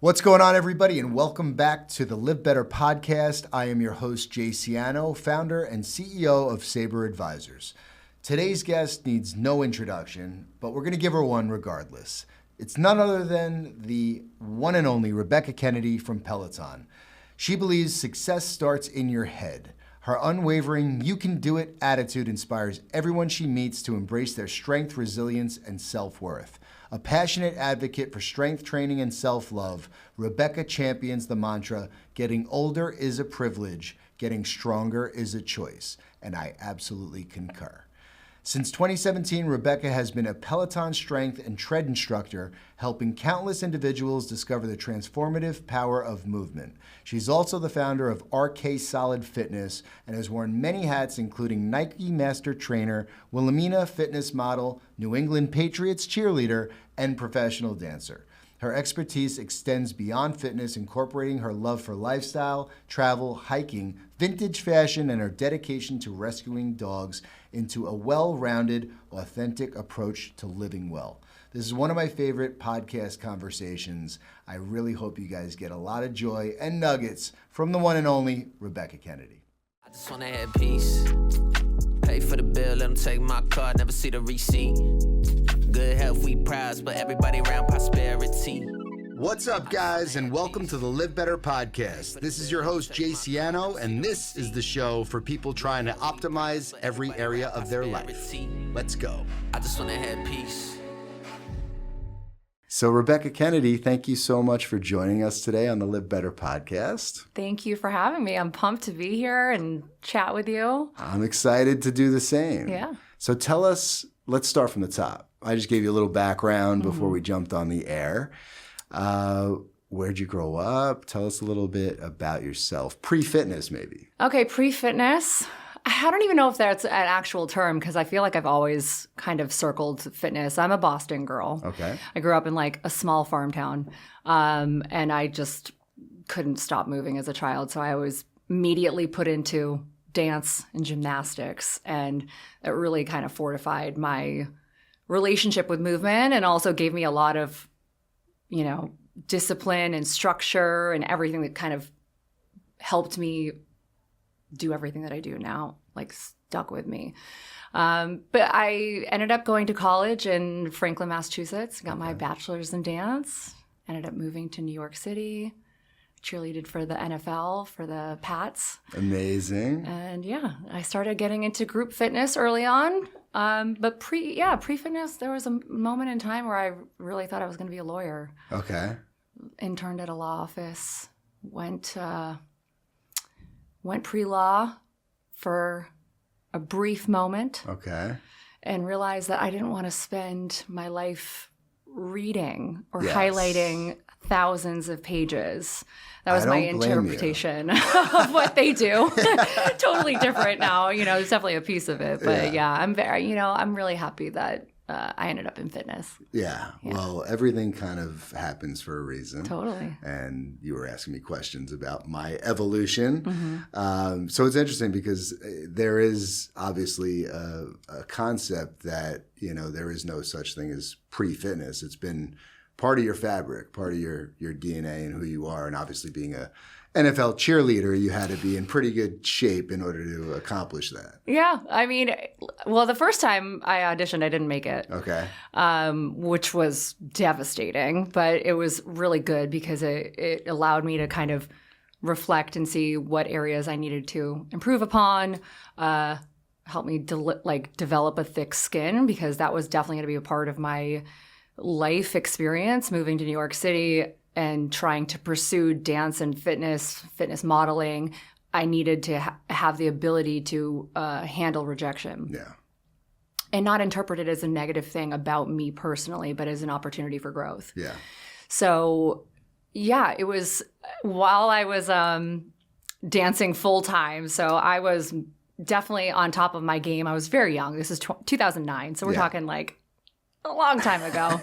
What's going on, everybody, and welcome back to the LivBtr Podcast. I am your host, Siano, founder and CEO of Sabre Advisors. Today's guest needs no introduction, but we're going to give her one regardless. It's none other than the one and only Rebecca Kennedy from Peloton. She believes success starts in your head. Her unwavering, you can do it attitude inspires everyone she meets to embrace their strength, resilience, and self-worth. A passionate advocate for strength training and self-love, Rebecca champions the mantra, getting older is a privilege, getting stronger is a choice, and I absolutely concur. Since 2017, Rebecca has been a Peloton Strength and Tread instructor, helping countless individuals discover the transformative power of movement. She's also the founder of RK Solid Fitness and has worn many hats, including Nike Master Trainer, Wilhelmina Fitness Model, New England Patriots cheerleader, and professional dancer. Her expertise extends beyond fitness, incorporating her love for lifestyle, travel, hiking, vintage fashion, and her dedication to rescuing dogs into a well-rounded, authentic approach to living well. This is one of my favorite podcast conversations. I really hope you guys get a lot of joy and nuggets from the one and only Rebecca Kennedy. I just want to have peace. Pay for the bill, let them take my card, never see the receipt. Good health, we prize, but everybody around prosperity. What's up, guys, and welcome to the LivBtr Podcast. This is your host, Siano, and this is the show for people trying to optimize every area of their life. Let's go. I just want to have peace. So, Rebecca Kennedy, thank you so much for joining us today on the LivBtr Podcast. Thank you for having me. I'm pumped to be here and chat with you. I'm excited to do the same. Yeah. So tell us, let's start from the top. I just gave you a little background before we jumped on the air. Where'd you grow up? Tell us a little bit about yourself. Pre-fitness, maybe. Okay, pre-fitness. I don't even know if that's an actual term because I feel like I've always kind of circled fitness. I'm a Boston girl. Okay. I grew up in like a small farm town, and I just couldn't stop moving as a child. So I was immediately put into dance and gymnastics, and it really kind of fortified my relationship with movement and also gave me a lot of, discipline and structure and everything that kind of helped me do everything that I do now, like stuck with me. But I ended up going to college in Franklin, Massachusetts, got my bachelor's in dance, ended up moving to New York City, cheerleaded for the NFL, for the Pats. Amazing. And I started getting into group fitness early on. But pre-fitness, there was a moment in time where I really thought I was going to be a lawyer. Okay. Interned at a law office, went pre-law for a brief moment. Okay. And realized that I didn't want to spend my life reading or highlighting thousands of pages. That was my interpretation of what they do. Totally different now. There's definitely a piece of it. But I'm very, I'm really happy that I ended up in fitness. Yeah. Well, everything kind of happens for a reason. Totally. And you were asking me questions about my evolution. Mm-hmm. So it's interesting because there is obviously a concept that, there is no such thing as pre-fitness. It's been part of your fabric, part of your DNA and who you are. And obviously being a NFL cheerleader, you had to be in pretty good shape in order to accomplish that. Yeah. I mean, well, the first time I auditioned, I didn't make it. Okay. Which was devastating, but it was really good because it allowed me to kind of reflect and see what areas I needed to improve upon, help me develop a thick skin, because that was definitely going to be a part of my life experience moving to New York City and trying to pursue dance and fitness modeling. I needed to have the ability to handle rejection. Yeah. And not interpret it as a negative thing about me personally, but as an opportunity for growth. Yeah. So, it was while I was dancing full time. So I was definitely on top of my game. I was very young. This is 2009. So we're talking like a long time ago.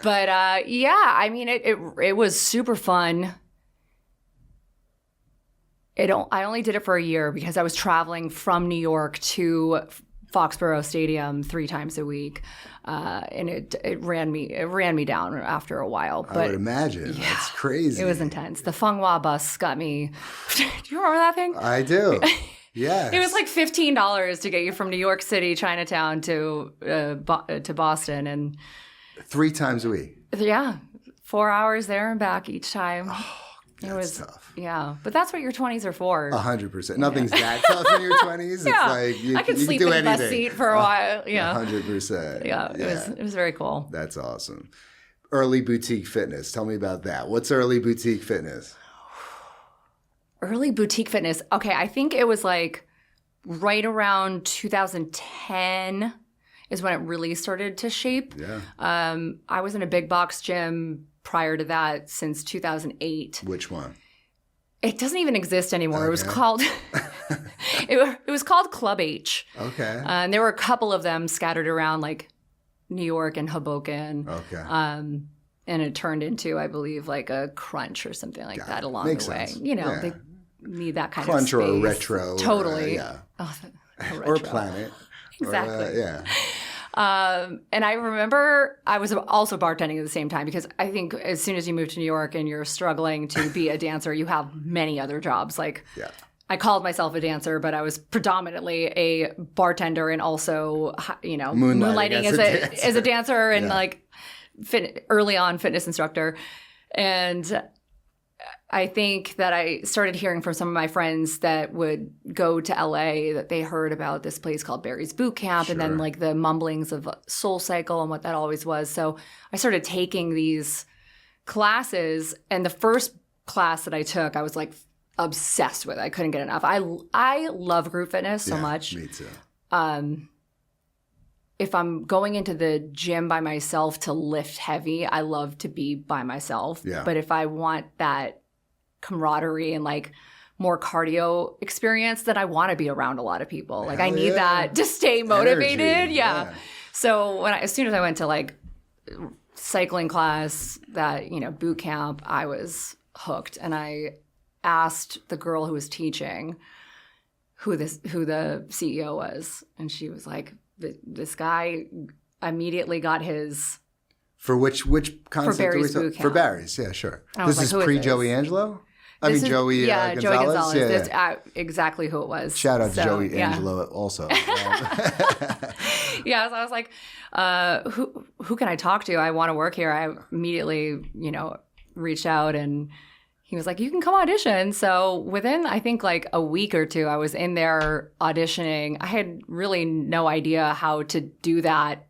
But I mean, it was super fun. I only did it for a year because I was traveling from New York to Foxborough Stadium 3 times a week, and it ran me down after a while. But I would imagine. Yeah, that's crazy. It was intense. The Fenghua bus got me. Do you remember that thing? I do. Yeah. It was like $15 to get you from New York City, Chinatown to Boston, and 3 times a week. Yeah, 4 hours there and back each time. Oh, that's it was tough. Yeah, but that's what your 20s are for. 100%. Nothing's that tough in your 20s. Yeah. It's like I could you sleep can do in the anything. bus seat for a while. Yeah, 100%. Yeah, it was very cool. That's awesome. Early boutique fitness. Tell me about that. What's early boutique fitness? Early boutique fitness. Okay, I think it was like right around 2010 is when it really started to shape. Yeah. I was in a big box gym prior to that since 2008. Which one? It doesn't even exist anymore. Okay. It was called it was called Club H. Okay. And there were a couple of them scattered around like New York and Hoboken. Okay. And it turned into, I believe, like a Crunch or something like that along Makes the way. sense. You know, Yeah. they need that kind Crunch of space. or a retro. Totally. Yeah. Oh, a Or retro. Planet. Exactly. Yeah. And I remember I was also bartending at the same time because I think as soon as you move to New York and you're struggling to be a dancer, you have many other jobs. Like Yeah. I called myself a dancer, but I was predominantly a bartender and also, you know, moonlighting as a dancer and like early on fitness instructor. And I think that I started hearing from some of my friends that would go to LA that they heard about this place called Barry's Boot Camp and then like the mumblings of Soul Cycle and what that always was. So I started taking these classes, and the first class that I took, I was like obsessed with. I couldn't get enough. I love group fitness so much. Me too. If I'm going into the gym by myself to lift heavy, I love to be by myself. Yeah. But if I want that camaraderie and like more cardio experience, then I want to be around a lot of people. Like I need that to stay motivated. Energy. Yeah. So as soon as I went to like cycling class, that, you know, boot camp, I was hooked. And I asked the girl who was teaching who the CEO was. And she was like, this guy immediately got his... For which concept? For Barry's Boot Camp. For Barry's, yeah, sure. This is like, pre-Joey Angelo? Joey Gonzalez? Joey Gonzalez. Yeah. That's exactly who it was. Shout out to Joey Angelo also. Yeah, so I was like, who can I talk to? I want to work here. I immediately, you know, reached out and he was like, you can come audition. So within, I think, like a week or two, I was in there auditioning. I had really no idea how to do that,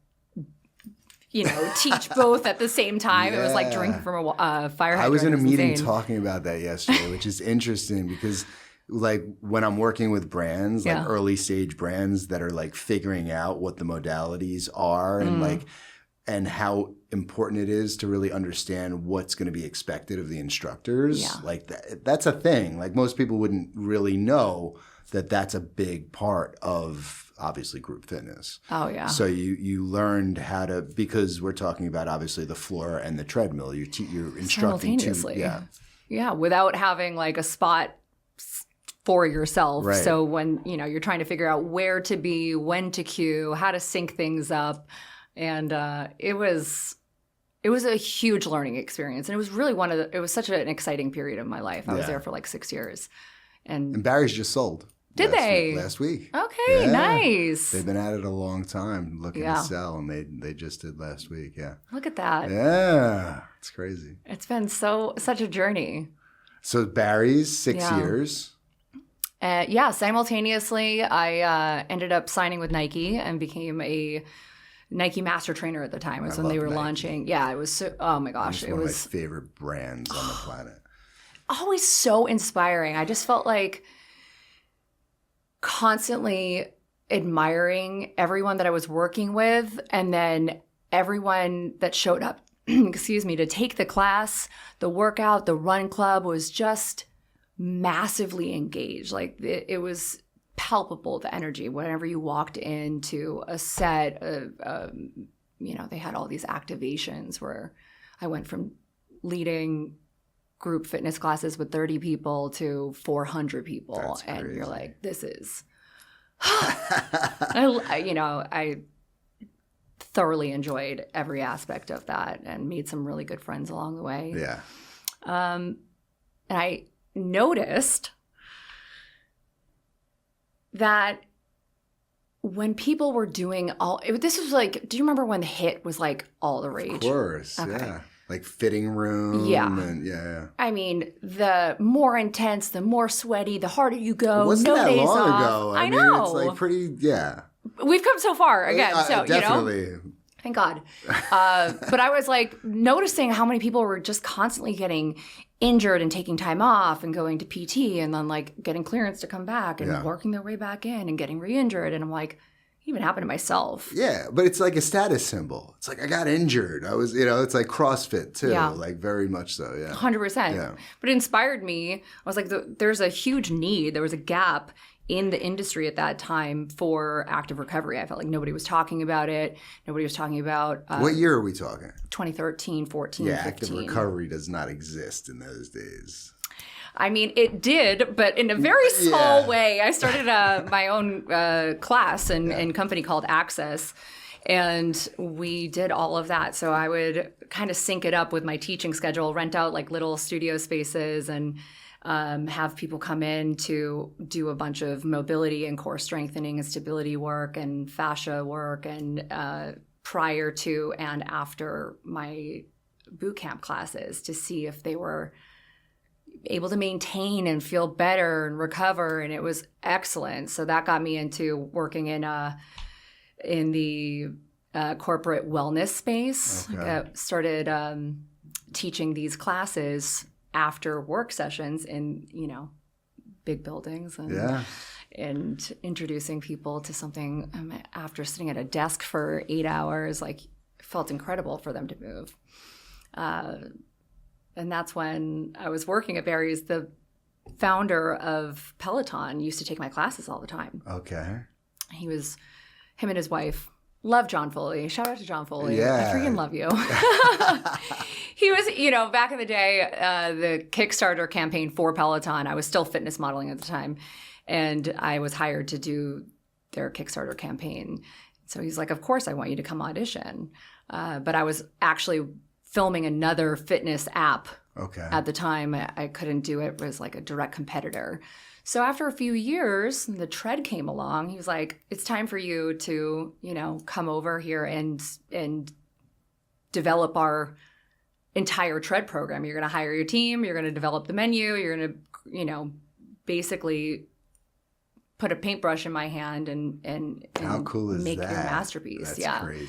you know, teach both at the same time. Yeah. It was like drinking from a fire hydrant. I was in a meeting insane. talking about that yesterday, which is interesting because like when I'm working with brands, like early stage brands that are like figuring out what the modalities are and like and how important it is to really understand what's going to be expected of the instructors. Yeah. Like that's a thing. Like most people wouldn't really know that that's a big part of obviously group fitness. Oh, yeah. So you learned how to, because we're talking about obviously the floor and the treadmill, you're instructing simultaneously. to, Yeah, without having like a spot for yourself. Right. So when, you know, you're trying to figure out where to be, when to cue, how to sync things up. And it was a huge learning experience. And it was really it was such an exciting period of my life. I was there for like 6 years. And Barry's just sold. Did they? Last week. Okay, Yeah. Nice. They've been at it a long time looking to sell, and they just did last week. Yeah. Look at that. Yeah. It's crazy. It's been such a journey. So Barry's 6 years. Simultaneously, I ended up signing with Nike and became a Nike master trainer at the time. It was when they were launching. Yeah, it was oh my gosh. It's one of my favorite brands on the planet. Always so inspiring. I just felt like constantly admiring everyone that I was working with, and then everyone that showed up, to take the class, the workout, the run club was just massively engaged. Like it was palpable, the energy whenever you walked into a set of, they had all these activations where I went from leading group fitness classes with 30 people to 400 people. That's and crazy. You're like, this is I thoroughly enjoyed every aspect of that and made some really good friends along the way. Yeah. And I noticed that when people were doing this was like, do you remember when the HIIT was like all the rage? Of course, okay. Yeah. Like fitting room. Yeah. And yeah. I mean, the more intense, the more sweaty, the harder you go. It wasn't no that days long off. ago. I mean, know. It's like pretty, yeah. We've come so far again. So, definitely. Thank God. But I was like noticing how many people were just constantly getting injured and taking time off and going to PT and then like getting clearance to come back and working their way back in and getting re-injured. And I'm like, it even happened to myself. Yeah, but it's like a status symbol. It's like, I got injured. I was, it's like CrossFit too. Yeah. Like very much so, yeah. 100%. Yeah. But it inspired me. I was like, there's a huge need. There was a gap in the industry at that time for active recovery. I felt like nobody was talking about it. Nobody was talking about... what year are we talking? 2013, 14, yeah, 15. active recovery does not exist in those days. I mean, it did, but in a very small way. I started my own class and company called Access, and we did all of that. So I would kind of sync it up with my teaching schedule, rent out like little studio spaces and have people come in to do a bunch of mobility and core strengthening and stability work and fascia work and prior to and after my boot camp classes to see if they were able to maintain and feel better and recover. And it was excellent. So that got me into working in the corporate wellness space. Okay. I started teaching these classes after work sessions in, big buildings and introducing people to something after sitting at a desk for 8 hours, like it felt incredible for them to move. And that's when I was working at Barry's. The founder of Peloton used to take my classes all the time. Okay. Him and his wife, love John Foley. Shout out to John Foley. Yeah. I freaking love you. He was, back in the day, the Kickstarter campaign for Peloton, I was still fitness modeling at the time. And I was hired to do their Kickstarter campaign. So he's like, of course I want you to come audition. But I was actually filming another fitness app at the time. I couldn't do it. It was like a direct competitor. So after a few years, the Tread came along. He was like, it's time for you to, come over here and develop our entire Tread program. You're going to hire your team. You're going to develop the menu. You're going to, basically put a paintbrush in my hand and how cool is make that? your masterpiece. That's crazy.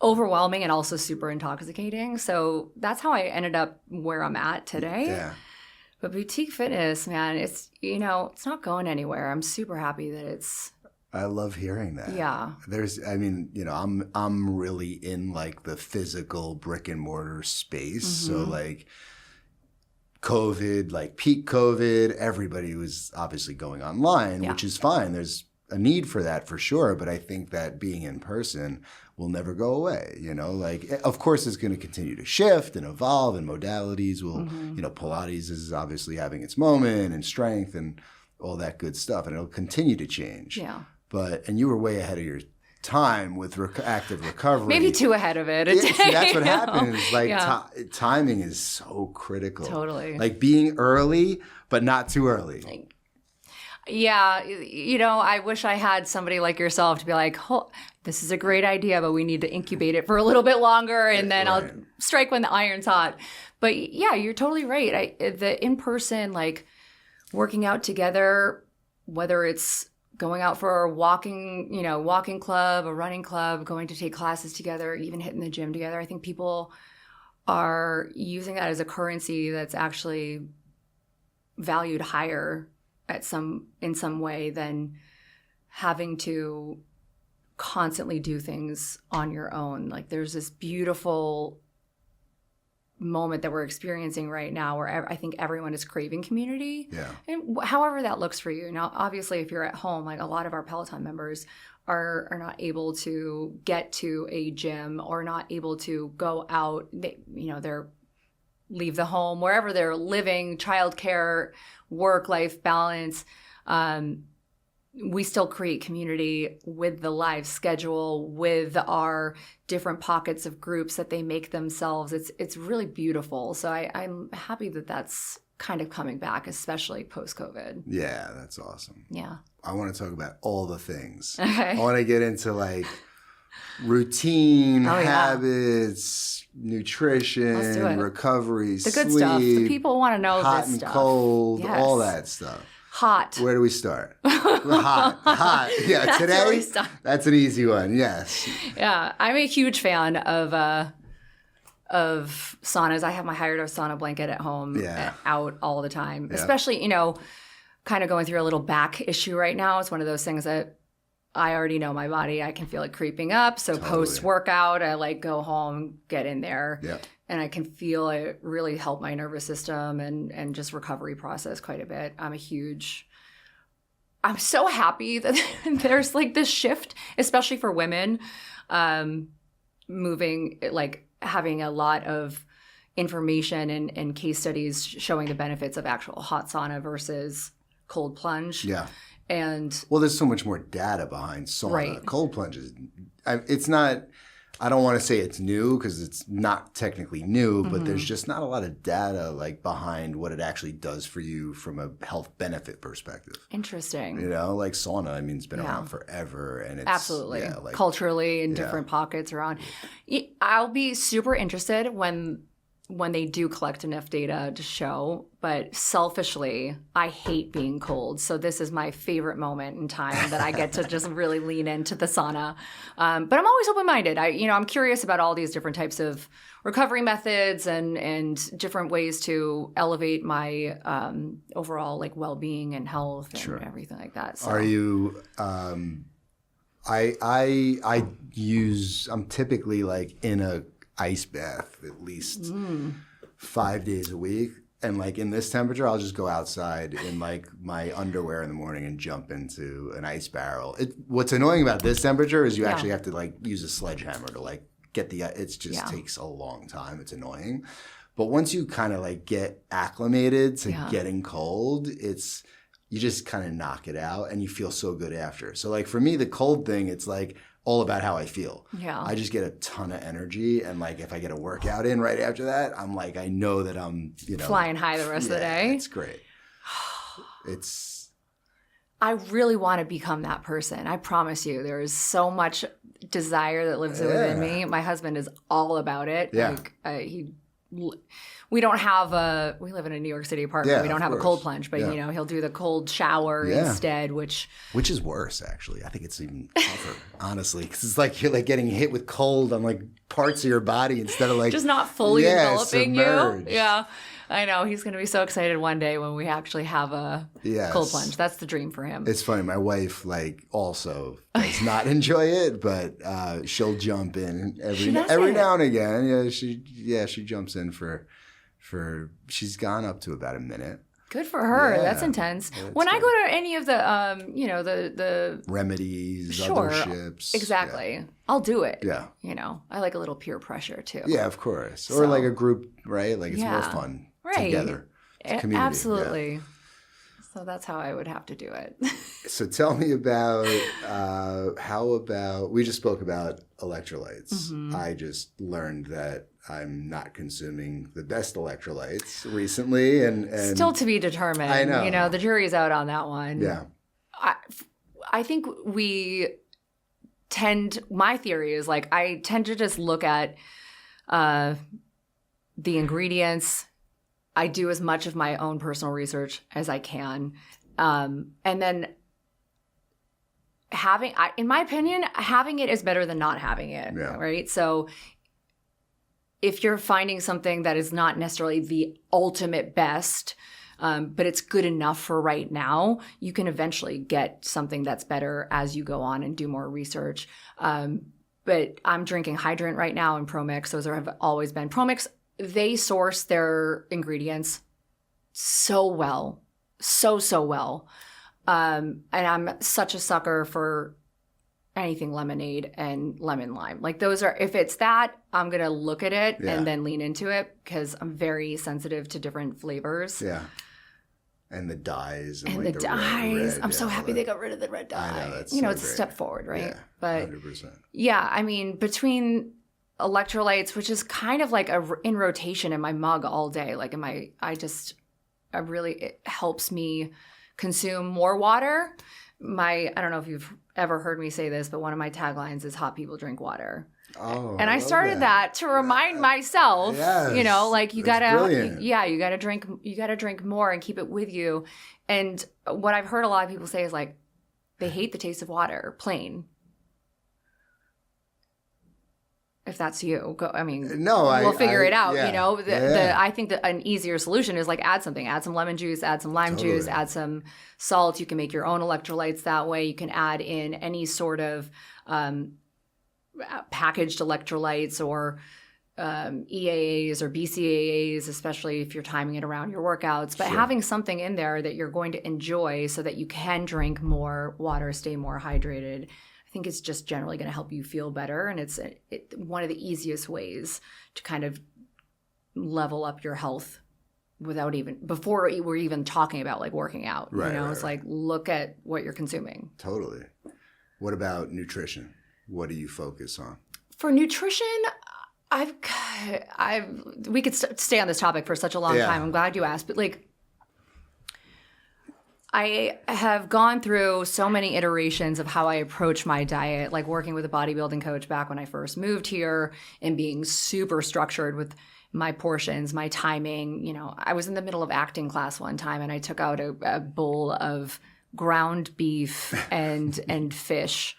Overwhelming and also super intoxicating. So that's how I ended up where I'm at today. Yeah. But boutique fitness, man, it's not going anywhere. I'm super happy that it's. I love hearing that. Yeah. I'm really in like the physical brick and mortar space. Mm-hmm. So like COVID, like peak COVID, everybody was obviously going online, which is fine. There's a need for that for sure. But I think that being in person will never go away. Like of course it's going to continue to shift and evolve and modalities will, Pilates is obviously having its moment and strength and all that good stuff. And it'll continue to change. Yeah. And you were way ahead of your time with active recovery. Maybe too ahead of it. See, that's what happens. Like timing is so critical. Totally. Like being early, but not too early. Yeah. I wish I had somebody like yourself to be like, oh, this is a great idea, but we need to incubate it for a little bit longer and then I'll strike when the iron's hot. But yeah, you're totally right. The in-person, like working out together, whether it's going out for a walking club, a running club, going to take classes together, even hitting the gym together. I think people are using that as a currency that's actually valued higher in some way than having to constantly do things on your own. Like there's this beautiful moment that we're experiencing right now where I think everyone is craving community. Yeah. And however that looks for you. Now, obviously, if you're at home, like a lot of our Peloton members are not able to get to a gym or not able to go out. They're leave the home, wherever they're living, childcare, work-life balance. we still create community with the live schedule, with our different pockets of groups that they make themselves. It's really beautiful. So I'm happy that that's kind of coming back, especially post-COVID. Yeah, that's awesome. Yeah. I want to talk about all the things. Okay. I want to get into like routine, habits, nutrition, recovery, the good sleep, stuff. The people want to know hot this and stuff. cold, all that stuff. Hot. Where do we start? Hot. Yeah, That's today, where we start. That's an easy one, yes. Yeah, I'm a huge fan of saunas. I have my higher dose sauna blanket at home, out all the time, especially, kind of going through a little back issue right now. It's one of those things that I already know my body. I can feel it creeping up. So post-workout, I like go home, get in there. Yep. And I can feel it really help my nervous system and just recovery process quite a bit. I'm so happy that there's like this shift, especially for women, moving, like having a lot of information and case studies showing the benefits of actual hot sauna versus cold plunge. Yeah. And well, there's so much more data behind sauna. Right. Cold plunges, it's not, I don't want to say it's new because it's not technically new, but there's just not a lot of data like behind what it actually does for you from a health benefit perspective. Interesting. Like sauna, I mean, it's been around forever, and it's absolutely culturally in different pockets around. I'll be super interested when they do collect enough data to show, but selfishly, I hate being cold. So this is my favorite moment in time that I get to just really lean into the sauna. But I'm always open-minded. I'm curious about all these different types of recovery methods and different ways to elevate my overall like well-being and health and everything like that. So. Are you? I'm typically like in a ice bath at least 5 days a week, and like in this temperature I'll just go outside in like my underwear in the morning and jump into an ice barrel. What's annoying about this temperature is you actually have to like use a sledgehammer to like get it just takes a long time. It's annoying, but once you kind of like get acclimated to getting cold, you just kind of knock it out and you feel so good after. So like for me, the cold thing, it's like all about how I feel. Yeah. I just get a ton of energy, and like if I get a workout in right after that, I'm like, I know that I'm, flying high the rest of the day. It's great. I really want to become that person. I promise you, there is so much desire that lives within me. My husband is all about it. Yeah. We don't have we live in a New York City apartment. We don't have a cold plunge, but he'll do the cold shower instead, which is worse actually. I think it's even tougher, honestly, because it's like you're like getting hit with cold on like parts of your body instead of like just not fully enveloping submerged. You. Yeah, I know. He's going to be so excited one day when we actually have a cold plunge. That's the dream for him. It's funny. My wife like also does not enjoy it, but she'll jump in every now and again. She jumps in for she's gone up to about a minute. Good for her. Yeah, that's intense. When I go to any of the the remedies, other ships. Exactly. I'll do it. Yeah. I like a little peer pressure too. Yeah, of course. Or like a group, right? Like it's more fun together. It's community. Absolutely. Yeah. So that's how I would have to do it. So tell me about we just spoke about electrolytes. Mm-hmm. I just learned that I'm not consuming the best electrolytes recently, and still to be determined. I know. The jury's out on that one. Yeah. I think my theory is like I tend to just look at the ingredients. I do as much of my own personal research as I can. And then in my opinion, having it is better than not having it, right? So if you're finding something that is not necessarily the ultimate best, but it's good enough for right now, you can eventually get something that's better as you go on and do more research. But I'm drinking Hydrant right now and ProMix. Those have always been ProMix. They source their ingredients so well, so well. And I'm such a sucker for anything lemonade and lemon lime. Like those are, if it's that, I'm going to look at it and then lean into it because I'm very sensitive to different flavors. Yeah. And the dyes. And the dyes. red, I'm so happy they got rid of the red dye. I know, that's it's great. a step forward, right? Yeah, but 100%. Yeah, I mean, between electrolytes, which is kind of like in rotation in my mug all day, like it helps me consume more water. I don't know if you've ever heard me say this, but one of my taglines is "Hot people drink water." Oh, and I started that to remind myself, yes, like you gotta drink more and keep it with you. And what I've heard a lot of people say is like, they hate the taste of water, plain. If that's you, we'll figure it out. Yeah. I think that an easier solution is like add some lemon juice, add some lime juice, add some salt. You can make your own electrolytes that way. You can add in any sort of packaged electrolytes or EAAs or BCAAs, especially if you're timing it around your workouts. But having something in there that you're going to enjoy so that you can drink more water, stay more hydrated, I think it's just generally going to help you feel better. And it's one of the easiest ways to kind of level up your health before we're even talking about like working out. It's like, look at what you're consuming. Totally. What about nutrition? What do you focus on? For nutrition, we could stay on this topic for such a long time. I'm glad you asked, but like, I have gone through so many iterations of how I approach my diet, like working with a bodybuilding coach back when I first moved here and being super structured with my portions, my timing. I was in the middle of acting class one time and I took out a bowl of ground beef and fish.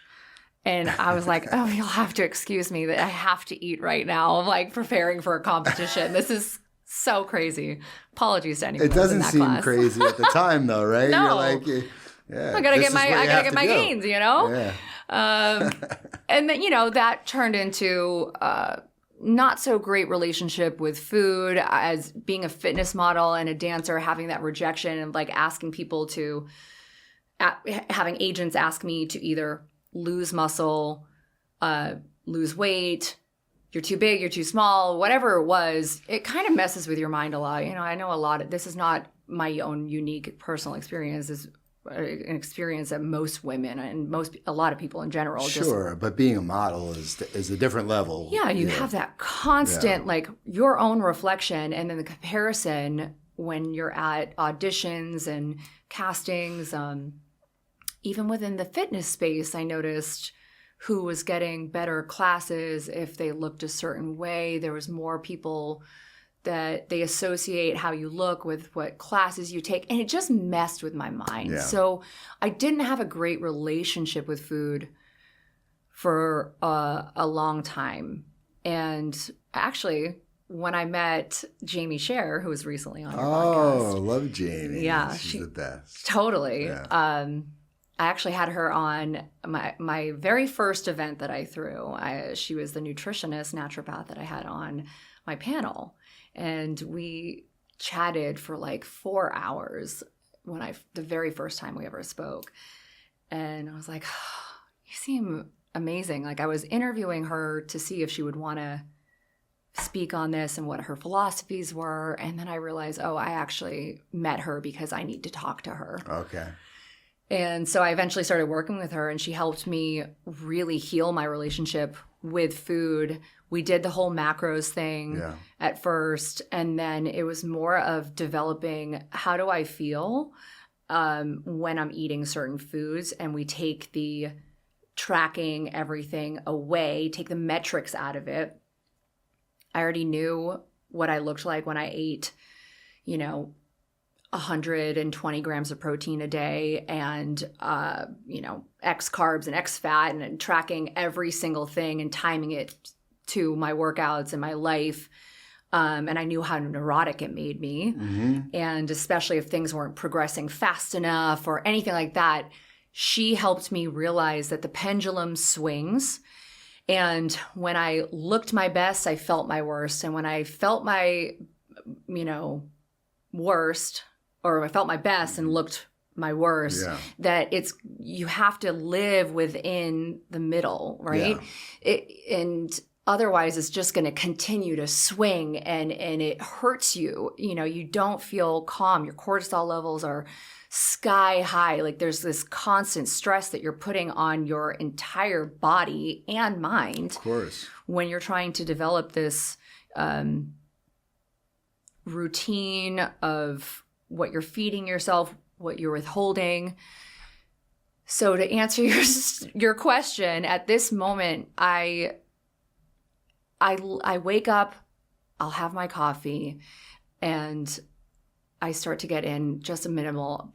And I was like, oh, you'll have to excuse me that I have to eat right now. I'm like preparing for a competition. This is so crazy. Apologies to anyone. It doesn't in that seem class. crazy at the time, though, right? No. You're like, I gotta get my gains, Yeah. And then that turned into not so great relationship with food, as being a fitness model and a dancer, having that rejection and like asking people to, having agents ask me to either lose muscle, lose weight. You're too big, you're too small, whatever it was, it kind of messes with your mind a lot. I know a lot this is not my own unique personal experience. It's an experience that most women and a lot of people in general. Sure, but being a model is a different level. Yeah, you have that constant, like your own reflection and then the comparison when you're at auditions and castings. Even within the fitness space, I noticed who was getting better classes if they looked a certain way. There was more people that they associate how you look with what classes you take. And it just messed with my mind. Yeah. So I didn't have a great relationship with food for a long time. And actually, when I met Jamie Scher, who was recently on your podcast. Oh, love Jamie. Yeah. She's the best. Totally. Yeah. I actually had her on my very first event that I threw. She was the nutritionist, naturopath that I had on my panel. And we chatted for like 4 hours the very first time we ever spoke. And I was like, oh, you seem amazing. Like I was interviewing her to see if she would want to speak on this and what her philosophies were. And then I realized, I actually met her because I need to talk to her. Okay. And so I eventually started working with her and she helped me really heal my relationship with food. We did the whole macros thing at first. And then it was more of developing how do I feel when I'm eating certain foods. And we take the tracking everything away, take the metrics out of it. I already knew what I looked like when I ate, 120 grams of protein a day and, X carbs and X fat and tracking every single thing and timing it to my workouts and my life. And I knew how neurotic it made me. Mm-hmm. And especially if things weren't progressing fast enough or anything like that, she helped me realize that the pendulum swings. And when I looked my best, I felt my worst. And when I felt my, worst, or I felt my best and looked my worst, that you have to live within the middle, right? Yeah. And otherwise it's just going to continue to swing and it hurts you. You know, you don't feel calm. Your cortisol levels are sky high. Like there's this constant stress that you're putting on your entire body and mind. Of course. When you're trying to develop this routine of what you're feeding yourself, what you're withholding. So to answer your question, at this moment, I wake up, I'll have my coffee, and I start to get in just a minimal,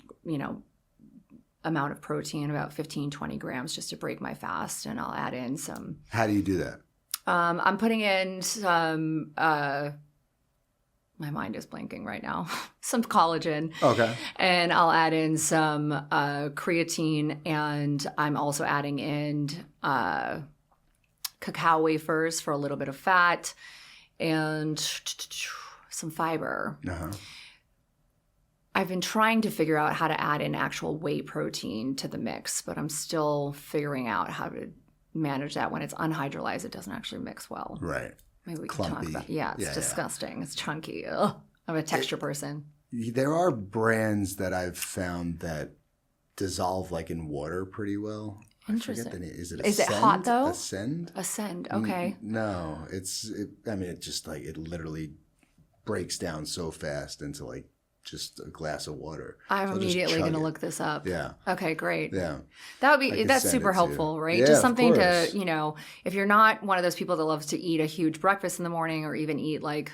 amount of protein, about 15, 20 grams just to break my fast. And I'll add in some. How do you do that? I'm putting in some, my mind is blanking right now, some collagen. Okay. And I'll add in some creatine, and I'm also adding in cacao wafers for a little bit of fat and some fiber. Uh-huh. I've been trying to figure out how to add in actual whey protein to the mix, but I'm still figuring out how to manage that. When it's unhydrolyzed, it doesn't actually mix well. Right. Maybe we Clumpy. can talk about. Yeah, it's disgusting. Yeah. It's chunky. Ugh. I'm a texture person. There are brands that I've found that dissolve like in water pretty well. Interesting. I forget the name. Is it hot though? Ascend? Ascend. Okay. No, it just like it literally breaks down so fast into like just a glass of water. I'm immediately going to look this up. Yeah. Okay, great. Yeah. That's super helpful, right? Yeah, just something to, if you're not one of those people that loves to eat a huge breakfast in the morning or even eat like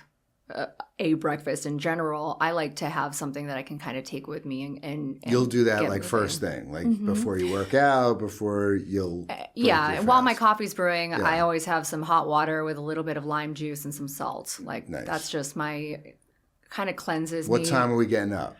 a breakfast in general, I like to have something that I can kind of take with me and you'll do that like first thing, like before you work out, before you'll and while my coffee's brewing, I always have some hot water with a little bit of lime juice and some salt. Like nice. That's just my kind of cleanses me. What time are we getting up?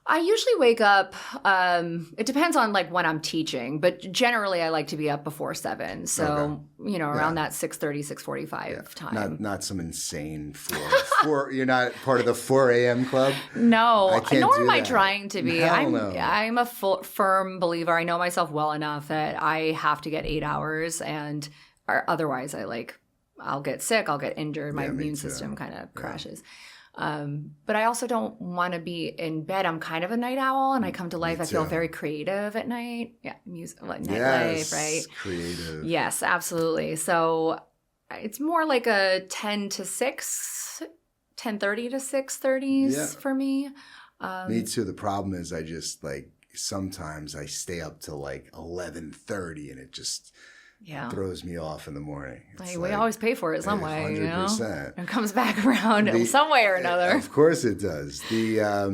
I usually wake up, it depends on like when I'm teaching, but generally I like to be up before 7. So, around that 6:30, 6:45 time. Not some insane 4. You're not part of the 4 a.m. club? No, nor am I trying to be. No. I'm a firm believer. I know myself well enough that I have to get 8 hours, and otherwise I'll get sick, I'll get injured, my immune system kind of crashes. But I also don't want to be in bed. I'm kind of a night owl, and I come to life. I feel very creative at night. Yeah, music, nightlife, right? Creative. Yes, absolutely. So it's more like a 10 to 6, 10:30 to 6:30 for me. Me too. The problem is I just sometimes I stay up till 11:30, and it just throws me off in the morning. We always pay for it some way, 100%. It comes back around some way or another. Of course it does. The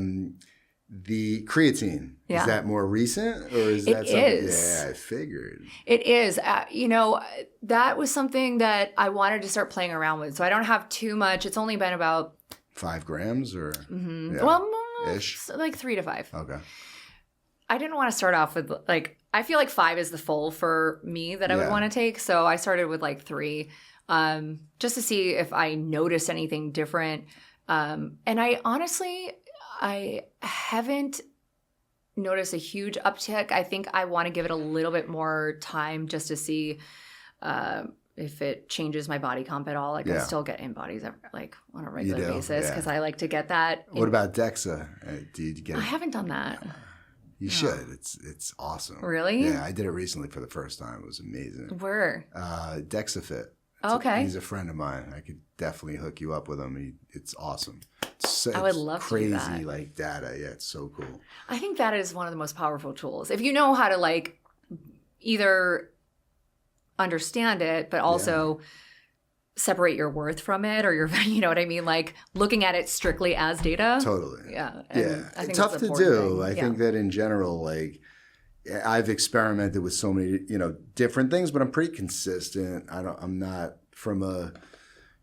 creatine, is that more recent or is that something? Is. Yeah, I figured. It is. That was something that I wanted to start playing around with. So I don't have too much. It's only been about 5 grams or? Mm-hmm. Well, ish? Like 3 to 5. Okay. I didn't want to start off with I feel like 5 is the full for me that I would want to take. So I started with 3, just to see if I noticed anything different. And I honestly, I haven't noticed a huge uptick. I think I want to give it a little bit more time just to see if it changes my body comp at all. I still get in bodies on a regular basis because I like to get that. What about DEXA? Do you get it? I haven't done that. You should. It's awesome. Really? Yeah, I did it recently for the first time. It was amazing. Where? DEXAFit. Okay. He's a friend of mine. I could definitely hook you up with him. It's awesome. I would love crazy, to do that. Data. Yeah, it's so cool. I think that is one of the most powerful tools. If you know how to either understand it, but also separate your worth from it, or your, you know what I mean? Looking at it strictly as data. Totally. Yeah. I think tough to do. I think that in general, I've experimented with so many, different things, but I'm pretty consistent. I'm not from a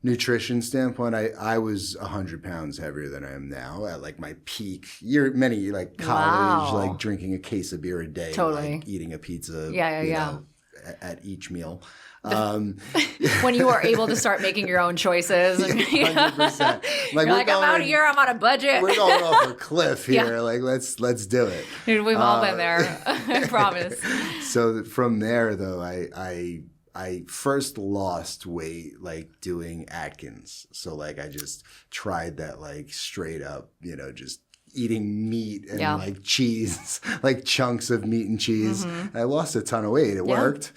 nutrition standpoint. I was 100 pounds heavier than I am now at my peak. College, drinking a case of beer a day, eating a pizza. At each meal. When you are able to start making your own choices. 100%. I'm out here, I'm on a budget. We're going off a cliff here. Let's do it. Dude, we've all been there. I promise. So from there, though, I I first lost weight like doing Atkins. So like I just tried that like straight up, just eating meat and like cheese, like chunks of meat and cheese. Mm-hmm. I lost a ton of weight. It worked.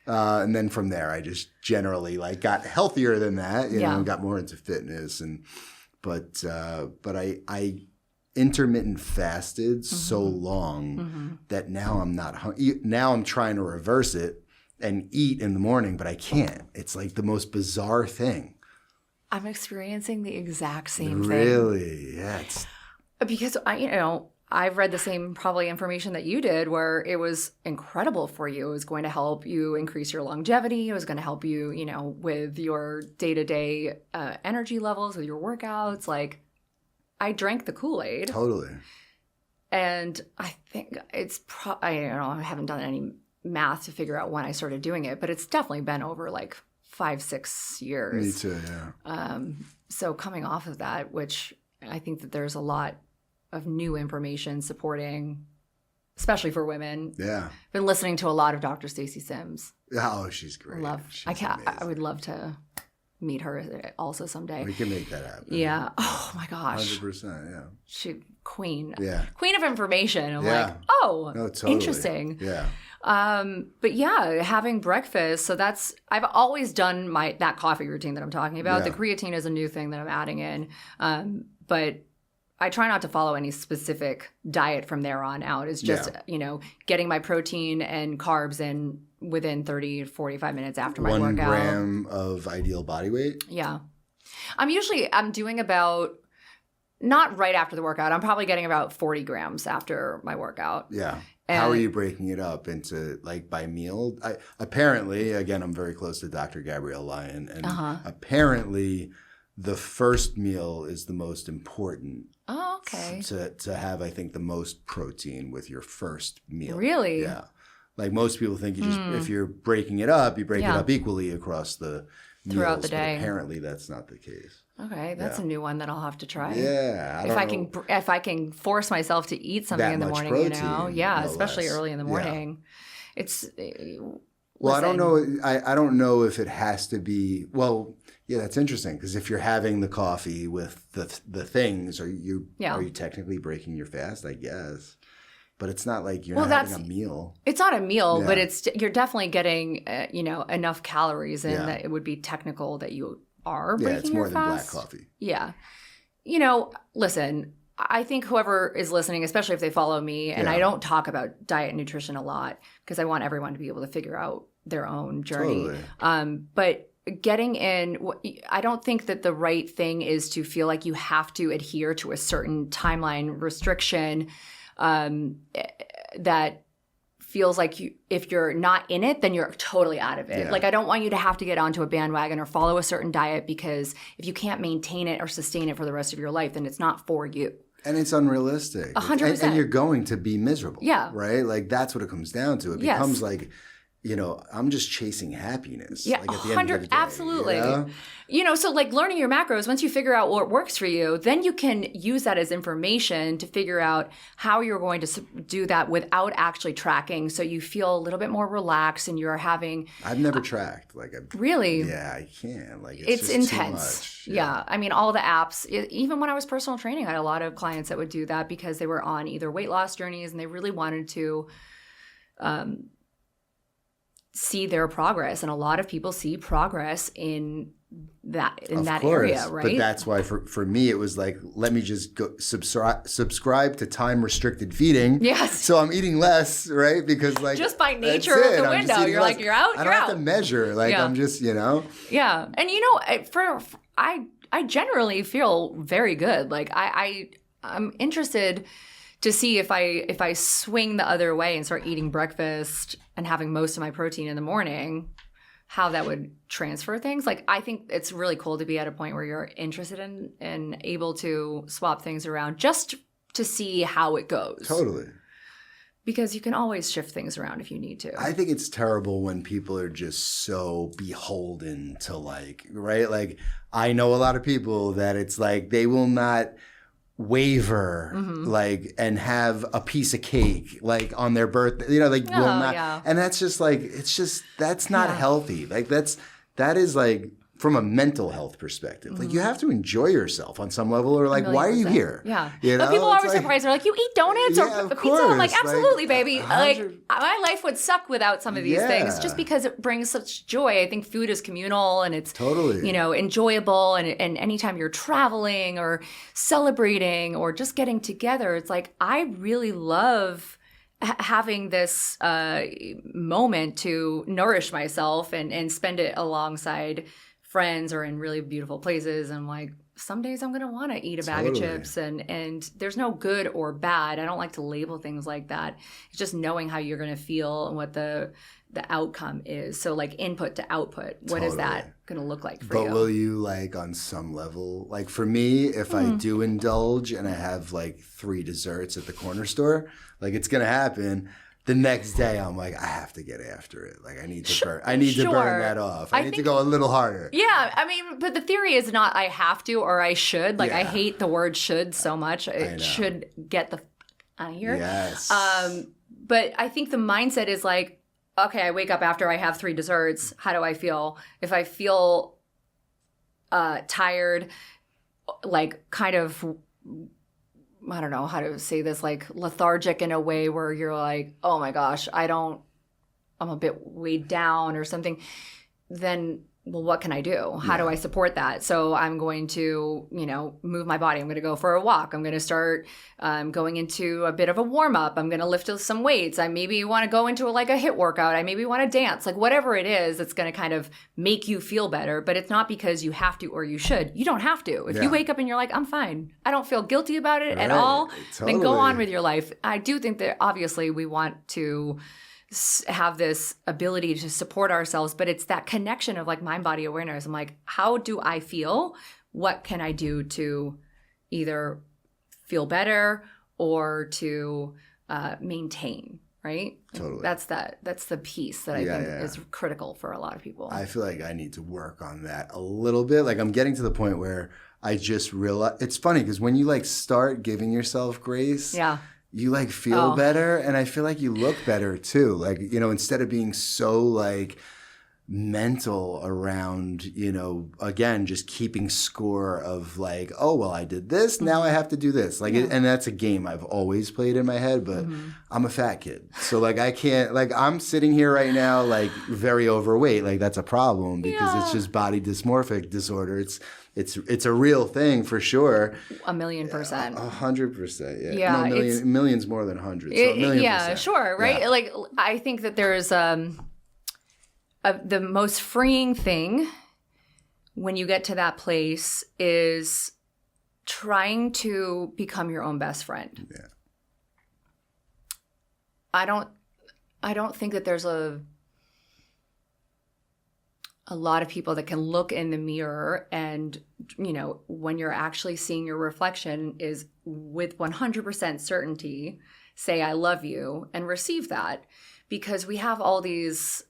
And then from there, I just generally like got healthier than that, and got more into fitness. But I intermittent fasted so long that now I'm not now I'm trying to reverse it and eat in the morning, but I can't. It's like the most bizarre thing. I'm experiencing the exact same thing. Really? Yeah. Because I've read the same probably information that you did, where it was incredible for you. It was going to help you increase your longevity. It was going to help you, with your day-to-day energy levels, with your workouts. Like, I drank the Kool-Aid. Totally. And I think it's I haven't done any math to figure out when I started doing it, but it's definitely been over like 5-6 years. Me too, yeah. So coming off of that, which I think that there's a lot of new information supporting, especially for women. Yeah. Been listening to a lot of Dr. Stacey Sims. Oh, she's great. I would love to meet her also someday. We can make that happen. Yeah. Oh my gosh. 100%, yeah. She queen. Yeah. Queen of information. I'm like, totally. Interesting. Yeah. But yeah, having breakfast. So I've always done that coffee routine that I'm talking about. Yeah. The creatine is a new thing that I'm adding in. But I try not to follow any specific diet from there on out. It's just, getting my protein and carbs in within 30 to 45 minutes after my 1 workout. 1 gram of ideal body weight? Yeah. I'm doing about, not right after the workout. I'm probably getting about 40 grams after my workout. Yeah. How are you breaking it up into like by meal? Apparently, again, I'm very close to Dr. Gabrielle Lyon, and apparently the first meal is the most important. Oh, okay. To have, I think, the most protein with your first meal. Really? Yeah. Like most people think you just if you're breaking it up, you break it up equally across the throughout meals, the day. But apparently that's not the case. Okay, that's a new one that I'll have to try. Yeah, if I can force myself to eat something in the morning, protein, especially early in the morning. Yeah. It's well, I don't know. I don't know if it has to be. Well, yeah, that's interesting because if you're having the coffee with the things, are you technically breaking your fast? I guess, but it's not like you're not having a meal. It's not a meal, but you're definitely getting enough calories in that it would be technical that you are breaking your fast. Yeah, it's more than black coffee. Yeah. Listen, I think whoever is listening, especially if they follow me, and I don't talk about diet and nutrition a lot because I want everyone to be able to figure out their own journey. Totally. But getting in, I don't think that the right thing is to feel like you have to adhere to a certain timeline restriction that feels like if you're not in it, then you're totally out of it. Yeah. Like, I don't want you to have to get onto a bandwagon or follow a certain diet because if you can't maintain it or sustain it for the rest of your life, then it's not for you. And it's unrealistic. 100%. And you're going to be miserable. Yeah. Right? Like, that's what it comes down to. It becomes like, I'm just chasing happiness. Yeah, like at the end of the day, absolutely. So like learning your macros, once you figure out what works for you, then you can use that as information to figure out how you're going to do that without actually tracking. So you feel a little bit more relaxed and you're having... I've never tracked. Really? Yeah, I can't. It's just intense. Too much. Yeah. I mean, all the apps, even when I was personal training, I had a lot of clients that would do that because they were on either weight loss journeys and they really wanted to... see their progress, and a lot of people see progress in that area, right? But that's why for me it was like, let me just go subscribe to time restricted feeding. Yes. So I'm eating less, right? Because just by nature of the window, you're like, you're out. I don't have to measure. I'm just, Yeah, and I generally feel very good. Like I'm interested to see if I swing the other way and start eating breakfast and having most of my protein in the morning, how that would transfer things. Like, I think it's really cool to be at a point where you're interested in and able to swap things around just to see how it goes. Totally. Because you can always shift things around if you need to. I think it's terrible when people are just so beholden to right? Like, I know a lot of people that it's like they will not waver like and have a piece of cake like on their birthday, you know, like will not, and that's just like, it's just, that's not healthy. Like that is like from a mental health perspective, like you have to enjoy yourself on some level, or like, why are you here? Yeah. You know? But people are always like, surprised. They're like, you eat donuts or of pizza? course. I'm like, absolutely, Like, baby. Like, my life would suck without some of these things, just because it brings such joy. I think food is communal and it's totally, you know, enjoyable. And anytime you're traveling or celebrating or just getting together, it's like, I really love having this moment to nourish myself and spend it alongside friends or in really beautiful places. And like, some days I'm going to want to eat a bag of chips, and there's no good or bad. I don't like to label things like that. It's just knowing how you're going to feel and what the outcome is. So like input to output, what is that going to look like for you? But will you, like, on some level, like for me, if I do indulge and I have like 3 desserts at the corner store, like it's going to happen. The next day, I'm like, I have to get after it. Like, I need to burn. I need to burn that off. I need to go a little harder. Yeah, I mean, but the theory is not I have to or I should. Like, I hate the word "should" so much. It should get the out of here. Yes. But I think the mindset is like, okay, I wake up after I have 3 desserts. How do I feel? If I feel tired, like kind of, I don't know how to say this, like lethargic in a way where you're like, oh my gosh, I'm a bit weighed down or something, then, well, what can I do? How do I support that? So I'm going to, you know, move my body. I'm going to go for a walk. I'm going to start going into a bit of a warm up. I'm going to lift some weights. I maybe want to go into a HIIT workout. I maybe want to dance, like whatever it is that's going to kind of make you feel better. But it's not because you have to or you should. You don't have to. If you wake up and you're like, I'm fine, I don't feel guilty about it at all, then go on with your life. I do think that obviously we want to have this ability to support ourselves, but it's that connection of like mind body awareness. I'm like, how do I feel? What can I do to either feel better or to maintain, right? Totally. That's the piece that I think is critical for a lot of people. I feel like I need to work on that a little bit. Like, I'm getting to the point where I just realize, it's funny because when you like start giving yourself grace, you like feel better, and I feel like you look better too. Like, you know, instead of being so like mental around, you know, again, just keeping score of like, oh, well, I did this, now I have to do this. Like, and that's a game I've always played in my head, but I'm a fat kid. So like, I can't, like, I'm sitting here right now, like very overweight. Like, that's a problem because it's just body dysmorphic disorder. It's a real thing for sure. 1,000,000%. 100%. Yeah. No, millions more than hundreds. So 1,000,000%. Sure. Right. Yeah. Like, I think that there's the most freeing thing when you get to that place is trying to become your own best friend. Yeah. I don't think that there's a lot of people that can look in the mirror and, you know, when you're actually seeing your reflection is with 100% certainty say, I love you, and receive that, because we have all these,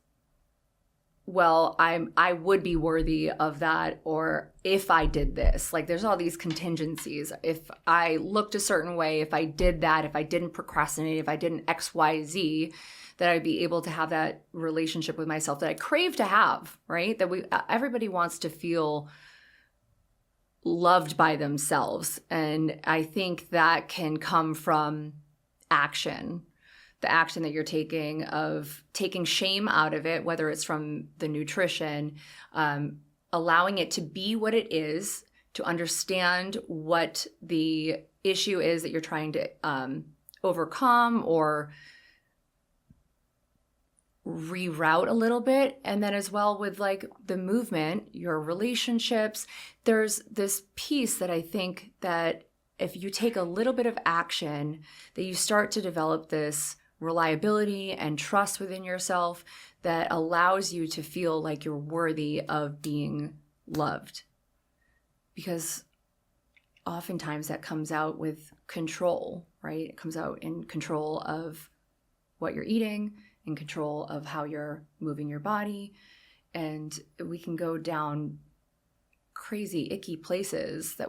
well, I would be worthy of that, or if I did this, like there's all these contingencies. If I looked a certain way, if I did that, if I didn't procrastinate, if I didn't X, Y, Z, that I'd be able to have that relationship with myself that I crave to have, right? That everybody wants to feel loved by themselves. And I think that can come from action. The action that you're taking of taking shame out of it, whether it's from the nutrition, allowing it to be what it is, to understand what the issue is that you're trying to overcome or reroute a little bit. And then as well with like the movement, your relationships, there's this piece that I think that if you take a little bit of action, that you start to develop this reliability and trust within yourself that allows you to feel like you're worthy of being loved. Because oftentimes that comes out with control, right? It comes out in control of what you're eating, in control of how you're moving your body. And we can go down crazy, icky places that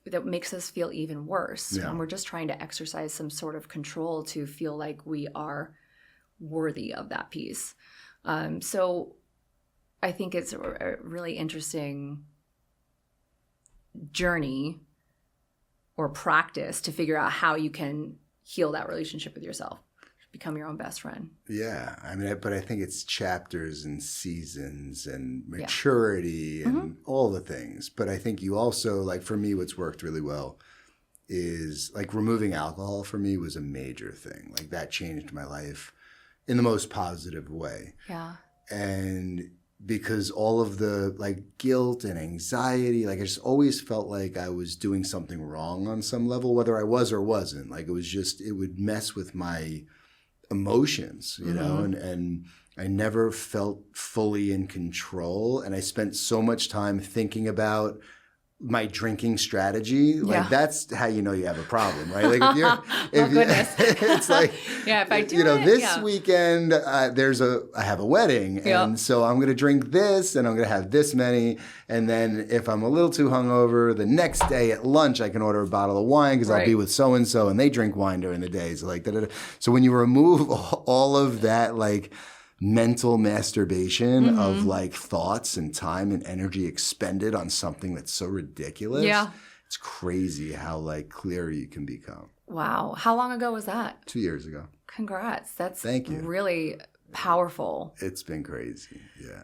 that makes us feel even worse. Yeah. And we're just trying to exercise some sort of control to feel like we are worthy of that peace. So I think it's a really interesting journey or practice to figure out how you can heal that relationship with yourself, become your own best friend. Yeah. I mean, but I think it's chapters and seasons and maturity and all the things. But I think you also, like for me, what's worked really well is like removing alcohol for me was a major thing. Like that changed my life in the most positive way. Yeah. And because all of the like guilt and anxiety, like I just always felt like I was doing something wrong on some level, whether I was or wasn't. Like it was just, it would mess with my emotions, you know, and I never felt fully in control. And I spent so much time thinking about my drinking strategy. Like that's how you know you have a problem, right? Like if you're, it's like, if I do, you know, this weekend I have a wedding, and so I'm going to drink this, and I'm going to have this many, and then if I'm a little too hungover, the next day at lunch I can order a bottle of wine because I'll be with so and so, and they drink wine during the day. So like, da-da-da. So when you remove all of that, like mental masturbation of like thoughts and time and energy expended on something that's so ridiculous. Yeah. It's crazy how like clear you can become. Wow. How long ago was that? 2 years ago. Congrats. That's Thank you. Really powerful. It's been crazy. Yeah.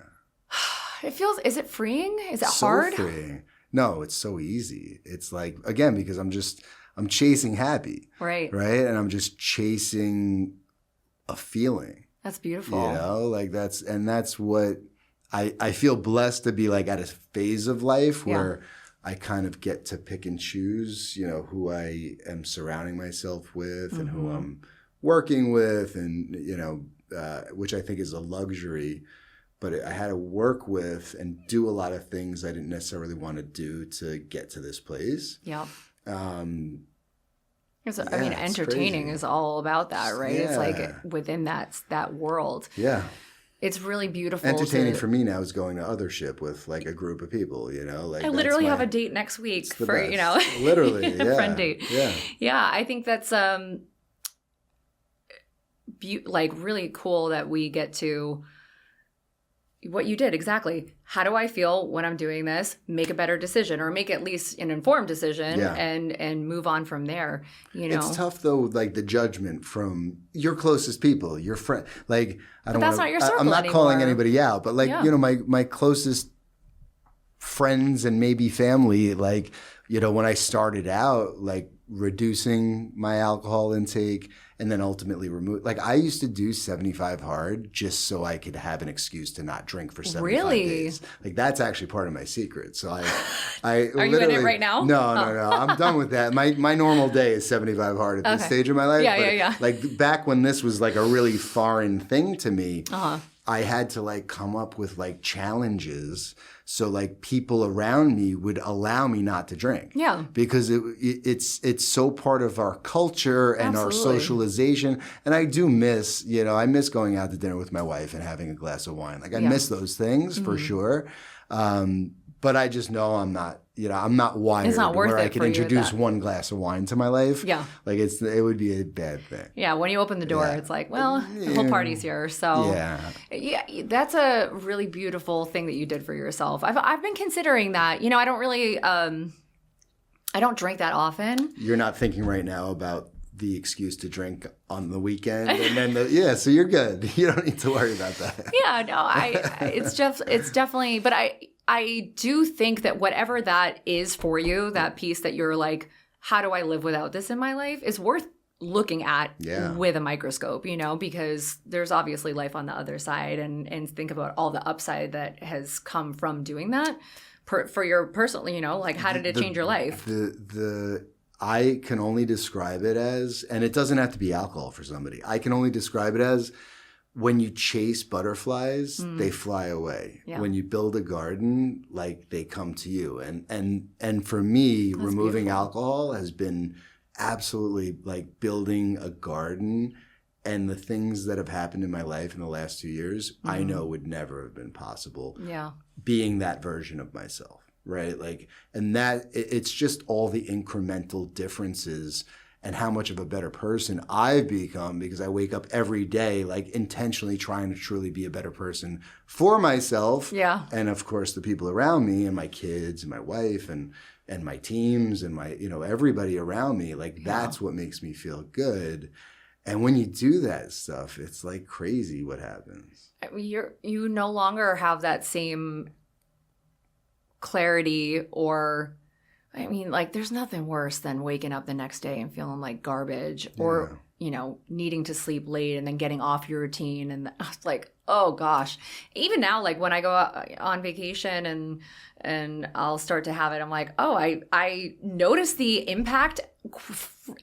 Is it freeing? Is it so hard? Freeing. No, it's so easy. It's like, again, because I'm chasing happy. Right. Right. And I'm just chasing a feeling. That's beautiful. You know, like that's what I feel blessed to be like at a phase of life where I kind of get to pick and choose, you know, who I am surrounding myself with and who I'm working with, and, you know, which I think is a luxury. But I had to work with and do a lot of things I didn't necessarily want to do to get to this place. Yeah. I mean, entertaining is all about that, right? Yeah. It's like within that world. Yeah. It's really beautiful. Entertaining for me now is going to Othership with like a group of people, you know? Like I literally have a date next week for, best. You know, literally, a friend date. Yeah. Yeah. I think that's like really cool that we get to what you did exactly. How do I feel when I'm doing this? Make a better decision, or make at least an informed decision, and move on from there. You know, it's tough though. Like the judgment from your closest people, your friend. Like I don't. But that's not your circle I'm not anymore. calling anybody out, but like you know, my closest friends and maybe family. Like you know, when I started out, like reducing my alcohol intake and then ultimately remove. Like I used to do 75 hard just so I could have an excuse to not drink for 75 days. Like that's actually part of my secret. So I Are you in it right now? No. I'm done with that. My normal day is 75 hard at this stage of my life. Yeah. Like back when this was like a really foreign thing to me, I had to like come up with like challenges so like people around me would allow me not to drink. Yeah. Because it's so part of our culture and our socialization. And I do miss, you know, I miss going out to dinner with my wife and having a glass of wine. Like I miss those things for sure. But I just know I'm not wired where I can introduce one glass of wine to my life. Yeah. Like it would be a bad thing. Yeah. When you open the door, it's like, well, the whole party's here. So yeah, that's a really beautiful thing that you did for yourself. I've been considering that. You know, I don't really, I don't drink that often. You're not thinking right now about the excuse to drink on the weekend, and then so you're good. You don't need to worry about that. Yeah, no, it's definitely, but I do think that whatever that is for you, that piece that you're like, how do I live without this in my life, is worth looking at with a microscope, you know, because there's obviously life on the other side, and think about all the upside that has come from doing that for your personal, you know, like how did it change your life? I can only describe it as, and it doesn't have to be alcohol for somebody, I can only describe it as when you chase butterflies, they fly away. Yeah. When you build a garden, like they come to you. And for me, that's removing beautiful. Alcohol has been absolutely like building a garden. And the things that have happened in my life in the last 2 years, I know would never have been possible. Yeah. Being that version of myself. right? Like, and that it's just all the incremental differences and how much of a better person I've become because I wake up every day like intentionally trying to truly be a better person for myself. Yeah. And of course the people around me and my kids and my wife and my teams and my, everybody around me. Like that's what makes me feel good. And when you do that stuff, it's like crazy what happens. You no longer have that same clarity or like there's nothing worse than waking up the next day and feeling like garbage or, needing to sleep late and then getting off your routine. And I was like, oh gosh, even now, like when I go on vacation and I'll start to have it, I'm like, oh, I notice the impact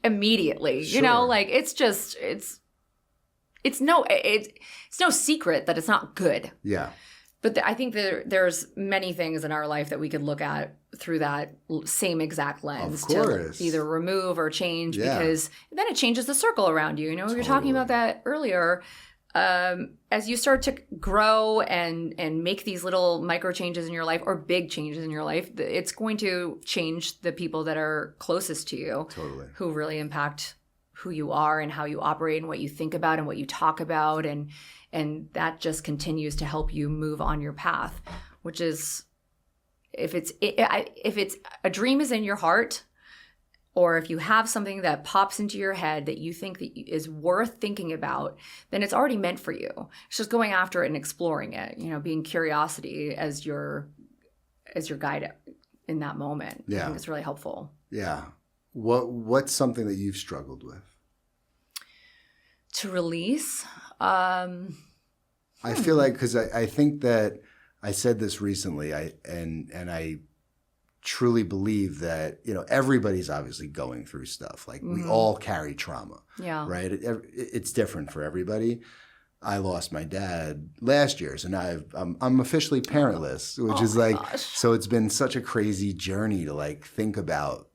immediately, Sure. like it's no secret that it's not good. Yeah. But I think there's many things in our life that we could look at through that same exact lens to either remove or change because then it changes the circle around you. We were talking about that earlier. As you start to grow and make these little micro changes in your life or big changes in your life, it's going to change the people that are closest to you who really impact who you are and how you operate and what you think about and what you talk about. And that just continues to help you move on your path, which is if it's a dream is in your heart, or if you have something that pops into your head that you think that is worth thinking about, then it's already meant for you. It's just going after it and exploring it, being curiosity as your guide in that moment. Yeah. I think it's really helpful. Yeah. What's something that you've struggled with? To release? I feel like, because I think that I said this recently, I truly believe that, everybody's obviously going through stuff. Like we all carry trauma, right? It's different for everybody. I lost my dad last year, so now I'm officially parentless, which is like, so it's been such a crazy journey to like think about,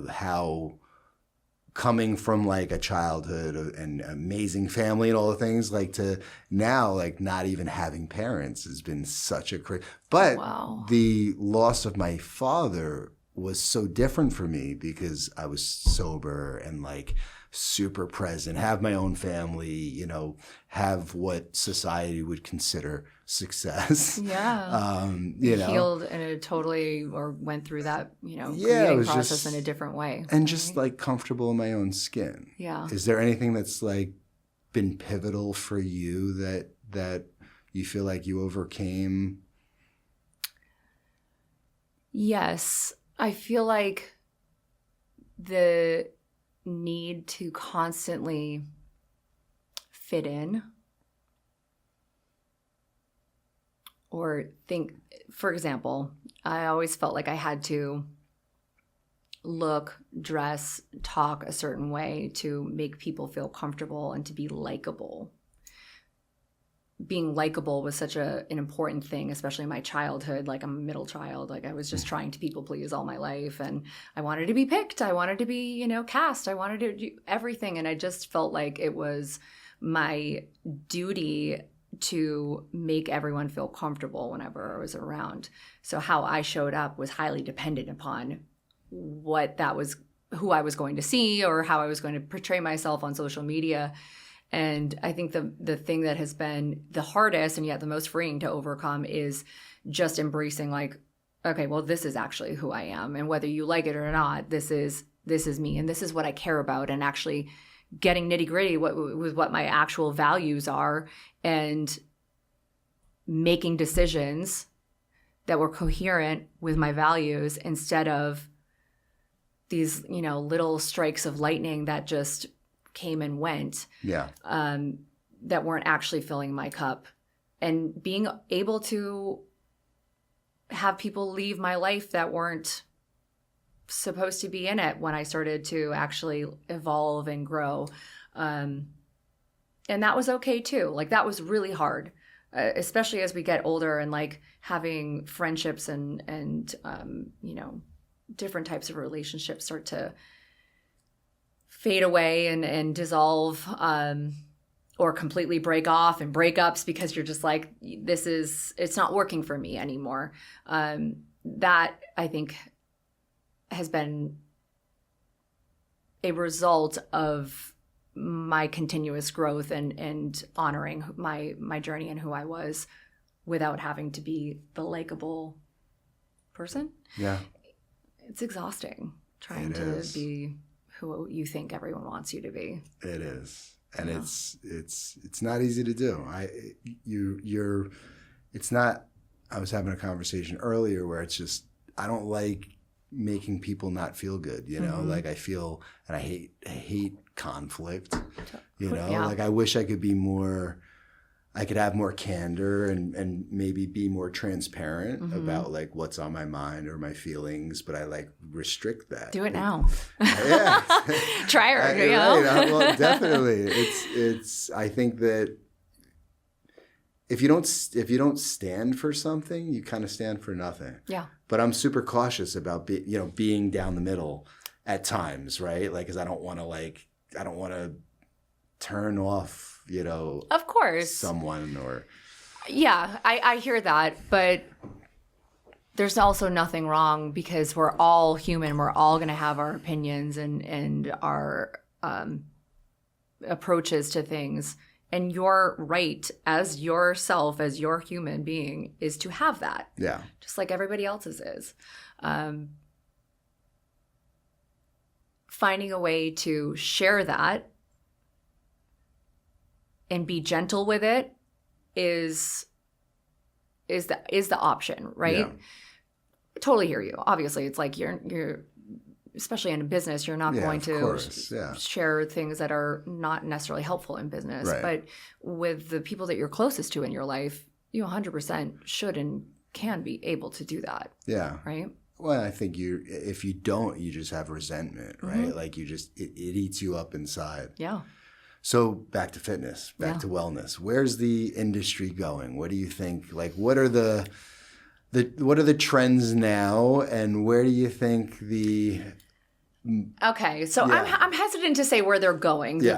how coming from like a childhood and amazing family and all the things like to now like not even having parents has been such a crazy. But the loss of my father was so different for me because I was sober and like super present, have my own family, have what society would consider success. Yeah. Healed in a totally, or went through that, grieving process in a different way. And just like comfortable in my own skin. Yeah. Is there anything that's like been pivotal for you that you feel like you overcame? Yes. I feel like the need to constantly fit in or think, for example, I always felt like I had to look, dress, talk a certain way to make people feel comfortable and to be likable. Being likable was such an important thing, especially in my childhood. Like I'm a middle child. Like I was just trying to people please all my life. And I wanted to be picked. I wanted to be, cast. I wanted to do everything. And I just felt like it was my duty to make everyone feel comfortable whenever I was around. So how I showed up was highly dependent upon what that was, who I was going to see or how I was going to portray myself on social media. And I think the thing that has been the hardest and yet the most freeing to overcome is just embracing like, okay, well, this is actually who I am. And whether you like it or not, this is me. And this is what I care about. And actually getting nitty gritty with what my actual values are and making decisions that were coherent with my values instead of these, little strikes of lightning that just came and went, that weren't actually filling my cup. And being able to have people leave my life that weren't supposed to be in it when I started to actually evolve and grow. And that was okay too. Like that was really hard, especially as we get older and like having friendships and different types of relationships start to fade away and dissolve or completely break off and breakups because you're just like, it's not working for me anymore. that I think has been a result of my continuous growth and honoring my journey and who I was without having to be the likable person. Yeah. It's exhausting trying to be who you think everyone wants you to be. It is. And it's not easy to do. It's not, I was having a conversation earlier where it's just, I don't like making people not feel good, you know? Like I feel, and I hate conflict, you know? Yeah. Like I wish I could be more, I could have more candor and maybe be more transparent about like what's on my mind or my feelings, but I like restrict that. Do it now. Yeah. Try it, you know? Right. Well, definitely. It's, I think that if you don't stand for something, you kind of stand for nothing. Yeah. But I'm super cautious about being down the middle at times, right? Like, because I don't want to turn off, of course, someone or. Yeah, I hear that, but there's also nothing wrong because we're all human. We're all going to have our opinions and our approaches to things. And your right as yourself, as your human being, is to have that. Yeah. Just like everybody else's is. Finding a way to share that and be gentle with it is the option, right? Yeah. Totally hear you. Obviously, it's like you're especially in a business, you're not going to share things that are not necessarily helpful in business. Right. But with the people that you're closest to in your life, you 100% should and can be able to do that. Yeah. Right? Well, I think if you don't, you just have resentment, right? Like it eats you up inside. Yeah. So back to fitness, back to wellness. Where's the industry going? What do you think? Like, what are the trends now, and where do you think the? Okay, so I'm hesitant to say where they're going. The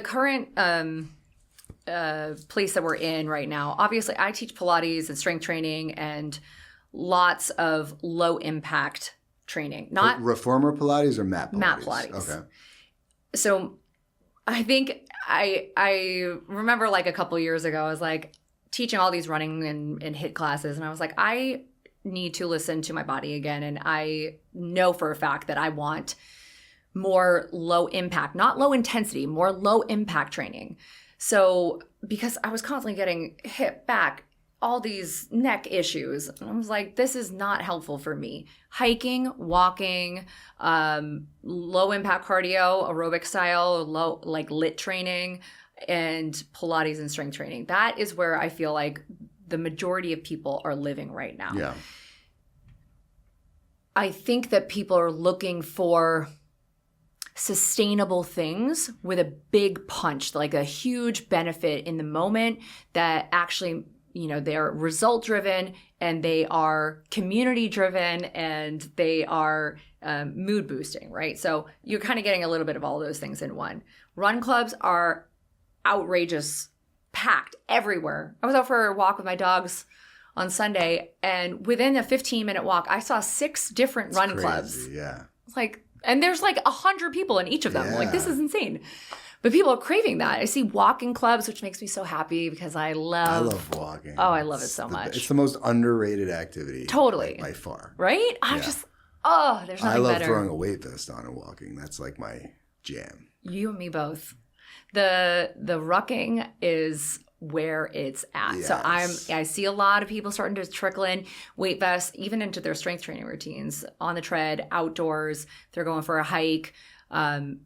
current place that we're in right now. Obviously, I teach Pilates and strength training and lots of low impact training. Not reformer Pilates or mat Pilates? Mat Pilates. Okay. So I think I remember like a couple years ago, I was like teaching all these running and HIIT classes, and I was like, I need to listen to my body again, and I know for a fact that I want more low impact, not low intensity, more low impact training. So because I was constantly getting hip, back, all these neck issues, and I was like, this is not helpful for me. Hiking, walking, low impact cardio, aerobic style, low like lit training, and Pilates and strength training. That is where I feel like the majority of people are living right now. Yeah. I think that people are looking for sustainable things with a big punch, like a huge benefit in the moment that actually, they're result driven and they are community driven and they are mood boosting, right? So you're kind of getting a little bit of all those things in one. Run clubs are outrageous, packed everywhere. I was out for a walk with my dogs on Sunday, and within a 15-minute walk, I saw 6 different run clubs. Yeah. It's like, and there's like 100 people in each of them. Yeah. Like, this is insane. But people are craving that. I see walking clubs, which makes me so happy because I love walking. Oh, I love it so much. It's the most underrated activity. Totally. By far. Right? There's nothing better. I love throwing a weight vest on and walking. That's like my jam. You and me both. The rucking is where it's at. Yes. So I see a lot of people starting to trickle in weight vests, even into their strength training routines, on the tread, outdoors. They're going for a hike, and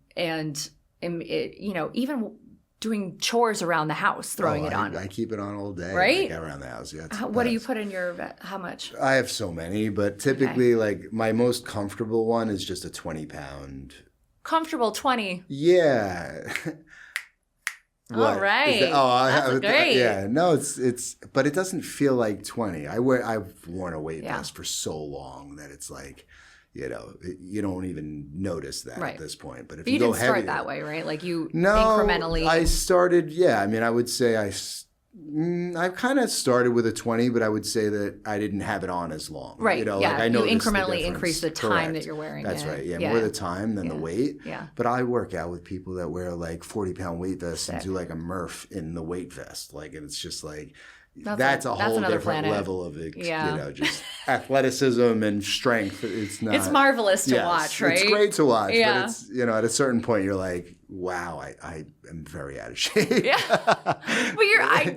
even doing chores around the house, throwing it on. I keep it on all day. Right? Like around the house. Yeah. What do you put in your? How much? I have so many, but typically, like my most comfortable one is just a 20-pound. Comfortable 20. Yeah. All right. That's great. Yeah. No, it's, but it doesn't feel like 20. I've worn a weight vest for so long that it's like, you don't even notice that at this point. But if you go didn't start heavier, that way, right? Like incrementally. I started. Yeah. I mean, I would say I kind of started with a 20, but I would say that I didn't have it on as long. Right. You know, yeah. like I you noticed the incrementally difference. increase the time Correct. that you're wearing That's it. right. Yeah, more the time than the weight. Yeah. But I work out with people that wear like 40-pound weight vests and do like a Murph in the weight vest. Like, and it's just like, that's a whole different planet. level of it. You know, just athleticism and strength. It's not. It's marvelous to watch, right? It's great to watch, Yeah. but it's, you know, at a certain point you're like, wow, I am very out of shape. Yeah. But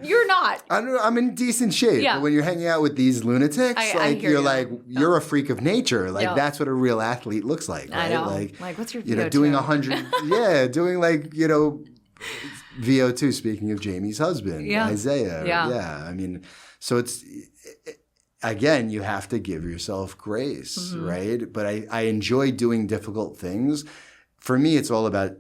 you're not. I'm in decent shape. Yeah. But when you're hanging out with these lunatics, I hear you. like, you're a freak of nature. Like, that's what a real athlete looks like, right? I know. Like what's your you know, VO2? doing 100, doing like, you know, VO2, speaking of Jamie's husband, Isaiah. Yeah. I mean, so it's, again, you have to give yourself grace, right? But I enjoy doing difficult things. For me, it's all about,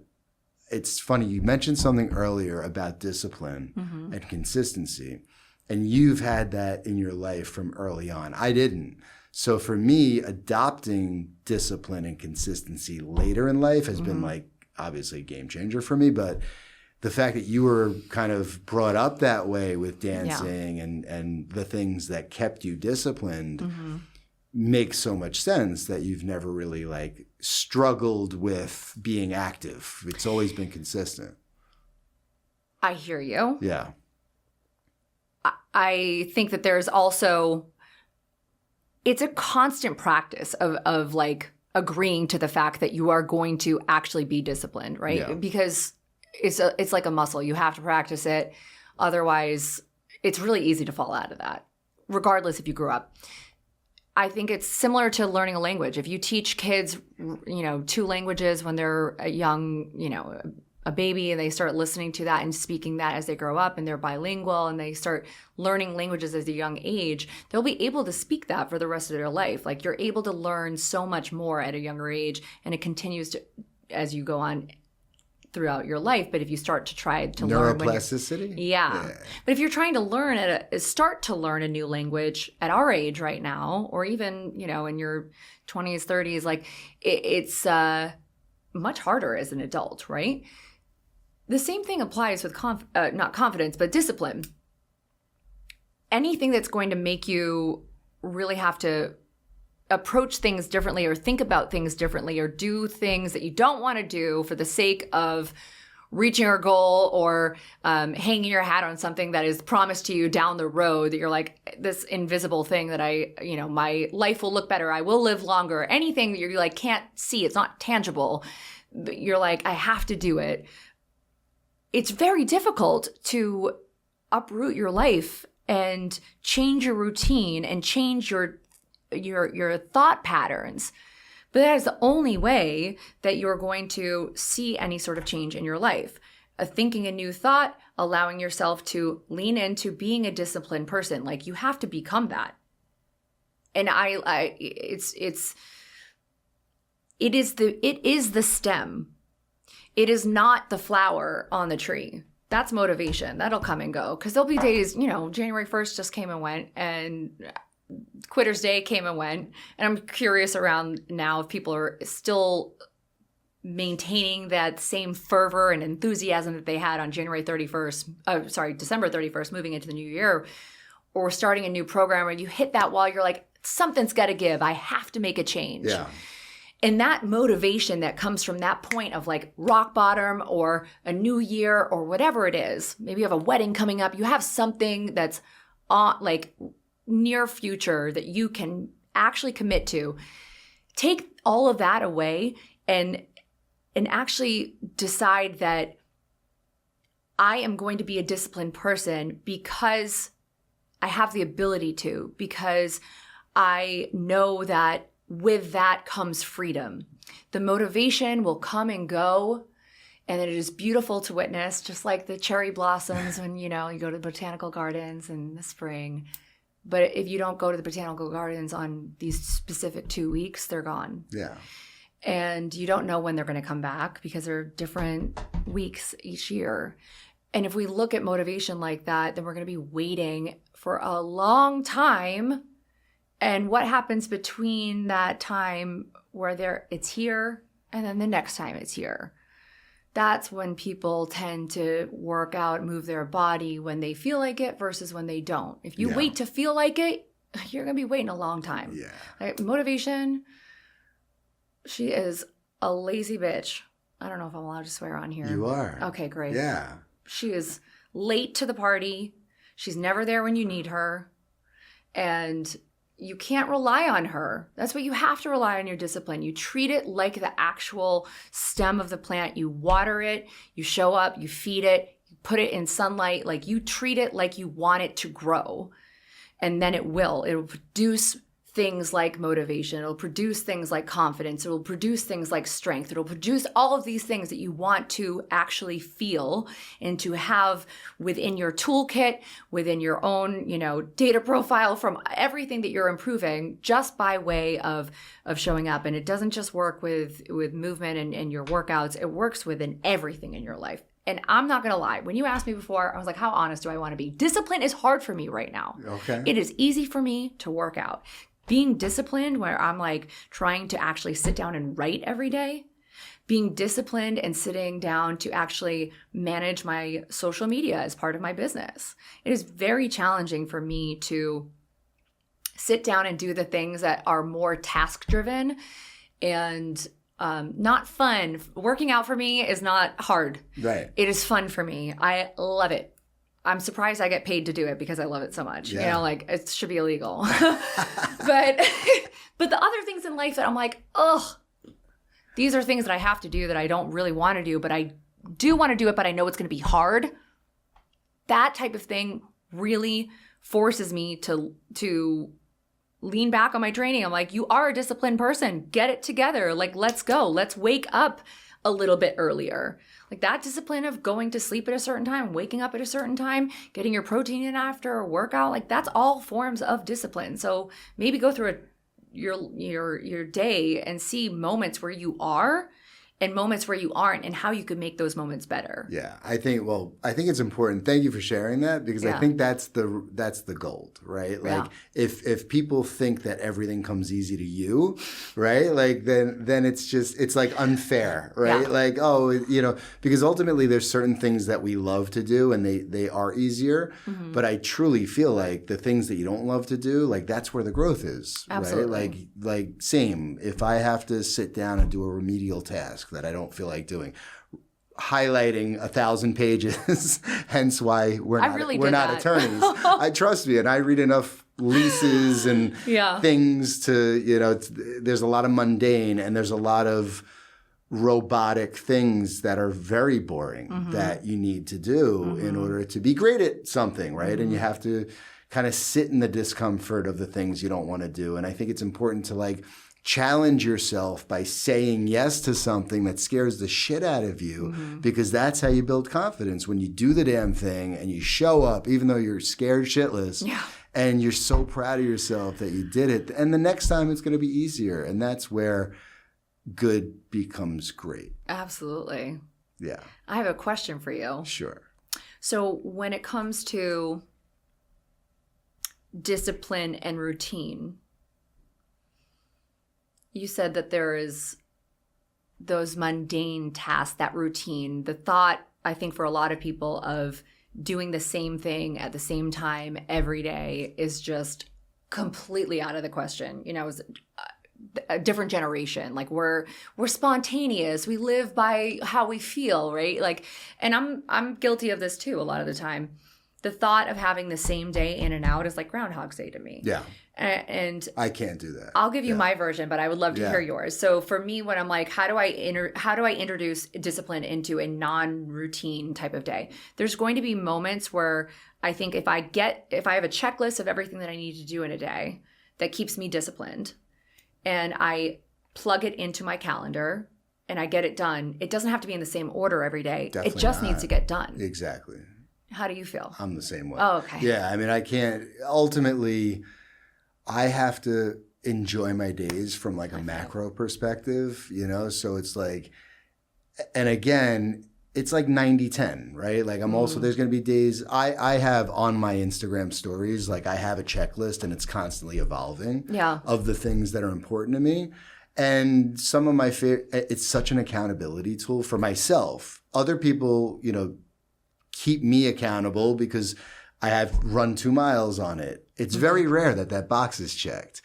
it's funny, you mentioned something earlier about discipline and consistency, and you've had that in your life from early on. I didn't. So for me, adopting discipline and consistency later in life has been like, obviously a game changer for me, but the fact that you were kind of brought up that way with dancing and the things that kept you disciplined makes so much sense that you've never really like struggled with being active. It's always been consistent. I hear you. Yeah. I think that there's also, it's a constant practice of like agreeing to the fact that you are going to actually be disciplined, right? Yeah. Because it's like a muscle. You have to practice it. Otherwise, it's really easy to fall out of that, regardless if you grew up. I think it's similar to learning a language. If you teach kids, 2 languages when they're a young, a baby, and they start listening to that and speaking that as they grow up and they're bilingual and they start learning languages at a young age, they'll be able to speak that for the rest of their life. Like, you're able to learn so much more at a younger age, and it continues to, as you go on throughout your life. But if you start to try to learn neuroplasticity, but if you're trying to start to learn a new language at our age right now, or even in your 20s, 30s, like it's much harder as an adult, right? The same thing applies with not confidence, but discipline. Anything that's going to make you really have to approach things differently, or think about things differently, or do things that you don't want to do for the sake of reaching your goal, or hanging your hat on something that is promised to you down the road, that you're like, this invisible thing that my life will look better, I will live longer, anything that you're like can't see, it's not tangible, but you're like, I have to do it. It's very difficult to uproot your life and change your routine and change your thought patterns. But that is the only way that you're going to see any sort of change in your life. Thinking a new thought, allowing yourself to lean into being a disciplined person. Like, you have to become that. And it is the stem. It is not the flower on the tree. That's motivation. That'll come and go. Because there'll be days, January 1st just came and went, and Quitter's Day came and went. And I'm curious around now if people are still maintaining that same fervor and enthusiasm that they had on December 31st, moving into the new year, or starting a new program where you hit that wall, you're like, something's got to give. I have to make a change. Yeah. And that motivation that comes from that point of like rock bottom, or a new year, or whatever it is, maybe you have a wedding coming up, you have something that's like near future that you can actually commit to. Take all of that away and actually decide that I am going to be a disciplined person because I have the ability to, because I know that with that comes freedom. The motivation will come and go, and it is beautiful to witness, just like the cherry blossoms when, you go to the botanical gardens in the spring. But if you don't go to the botanical gardens on these specific 2 weeks, they're gone. Yeah. And you don't know when they're going to come back, because there are different weeks each year. And if we look at motivation like that, then we're going to be waiting for a long time. And what happens between that time where it's here and then the next time it's here? that's when people tend to work out, move their body when they feel like it versus when they don't. If you wait to feel like it, you're going to be waiting a long time. Yeah. Like, motivation, she is a lazy bitch. I don't know if I'm allowed to swear on here. You are. Okay, great. Yeah. She is late to the party. She's never there when you need her. And you can't rely on her. That's what you have to rely on, your discipline. You treat it like the actual stem of the plant. You water it, you show up, you feed it, you put it in sunlight. Like, you treat it like you want it to grow. And then it will. It'll produce things like motivation. It'll produce things like confidence. It'll produce things like strength. It'll produce all of these things that you want to actually feel and to have within your toolkit, within your own, data profile from everything that you're improving just by way of showing up. And it doesn't just work with movement and your workouts. It works within everything in your life. And I'm not going to lie. When you asked me before, I was like, how honest do I want to be? Discipline is hard for me right now. Okay. It is easy for me to work out. Being disciplined, where I'm like trying to actually sit down and write every day, being disciplined and sitting down to actually manage my social media as part of my business. It is very challenging for me to sit down and do the things that are more task-driven and not fun. Working out for me is not hard. Right. It is fun for me. I love it. I'm surprised I get paid to do it because I love it so much. Yeah. It should be illegal. but the other things in life that I'm like, these are things that I have to do that I don't really want to do, but I do want to do it, but I know it's going to be hard. That type of thing really forces me to lean back on my training. I'm like, you are a disciplined person. Get it together. Like, let's go. Let's wake up a little bit earlier. Like, that discipline of going to sleep at a certain time, waking up at a certain time, getting your protein in after a workout, like, that's all forms of discipline. So maybe go through your day and see moments where you are and moments where you aren't, and how you could make those moments better. Yeah, I think it's important. Thank you for sharing that, because I think that's the gold, right? Like, if people think that everything comes easy to you, right? Like, then it's like unfair, right? Yeah. Like, because ultimately there's certain things that we love to do and they are easier, but I truly feel like the things that you don't love to do, like, that's where the growth is. Absolutely. Right? Like same, if I have to sit down and do a remedial task that I don't feel like doing, highlighting 1,000 pages, hence why we're not attorneys. I trust me, and I read enough leases and things to, there's a lot of mundane and there's a lot of robotic things that are very boring that you need to do in order to be great at something, right? And you have to kind of sit in the discomfort of the things you don't want to do. And I think it's important to, like, challenge yourself by saying yes to something that scares the shit out of you, because that's how you build confidence. When you do the damn thing and you show up, even though you're scared shitless, and you're so proud of yourself that you did it. And the next time it's going to be easier. And that's where good becomes great. Absolutely. Yeah. I have a question for you. Sure. So when it comes to discipline and routine, you said that there is those mundane tasks, that routine, the thought, I think, for a lot of people of doing the same thing at the same time every day is just completely out of the question. It's a different generation. Like, we're spontaneous. We live by how we feel, right? Like, and I'm guilty of this too a lot of the time. The thought of having the same day in and out is like Groundhog's Day to me. Yeah. And I can't do that. I'll give you my version, but I would love to hear yours. So for me, when I'm like, how do I introduce discipline into a non-routine type of day? There's going to be moments where I think if I have a checklist of everything that I need to do in a day that keeps me disciplined, and I plug it into my calendar and I get it done, it doesn't have to be in the same order every day. Definitely it just needs to get done. Exactly. How do you feel? I'm the same way. Oh, okay. Yeah, I mean, I can't. Ultimately, I have to enjoy my days from like a macro perspective, So it's like, and again, it's like 90-10, right? Like, I'm also, there's going to be days, I have on my Instagram stories, like, I have a checklist and it's constantly evolving of the things that are important to me. And some of my favorite, it's such an accountability tool for myself. Other people, keep me accountable because I have run 2 miles on it. It's very rare that box is checked.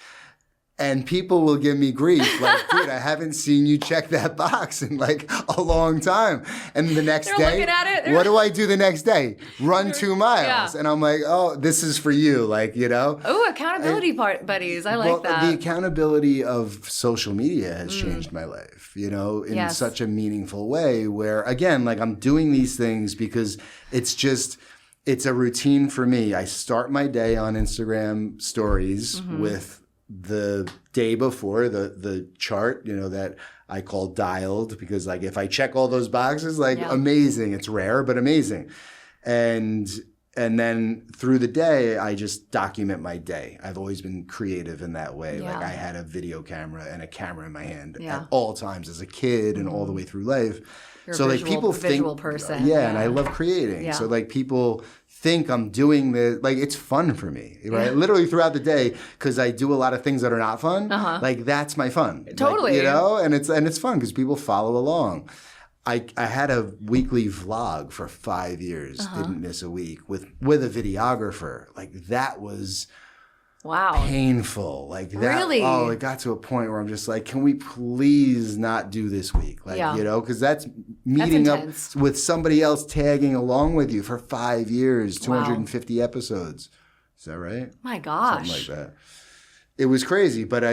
And people will give me grief, like, dude, I haven't seen you check that box in like a long time. And the next They're day, looking at it. what do I do the next day? Run 2 miles. Yeah. And I'm like, oh, this is for you. Like, Oh, accountability buddies. I like that. The accountability of social media has changed my life, in such a meaningful way where, again, like I'm doing these things because it's a routine for me. I start my day on Instagram stories with the day before the chart, that I call dialed, because like if I check all those boxes, like amazing. It's rare, but amazing. And then through the day, I just document my day. I've always been creative in that way. Yeah. Like I had a video camera and a camera in my hand at all times as a kid and all the way through life. You're so a like people visual think, person. yeah, and I love creating. Yeah. So like people think I'm doing it's fun for me, right? Literally throughout the day, because I do a lot of things that are not fun. Like that's my fun. Totally. And it's fun because people follow along. I had a weekly vlog for 5 years, didn't miss a week with a videographer. Like that was painful. Like that. Really? Oh, it got to a point where I'm just like, can we please not do this week? Like, because that's meeting up with somebody else tagging along with you for 5 years, 250 episodes. Is that right? My gosh. Something like that. It was crazy, but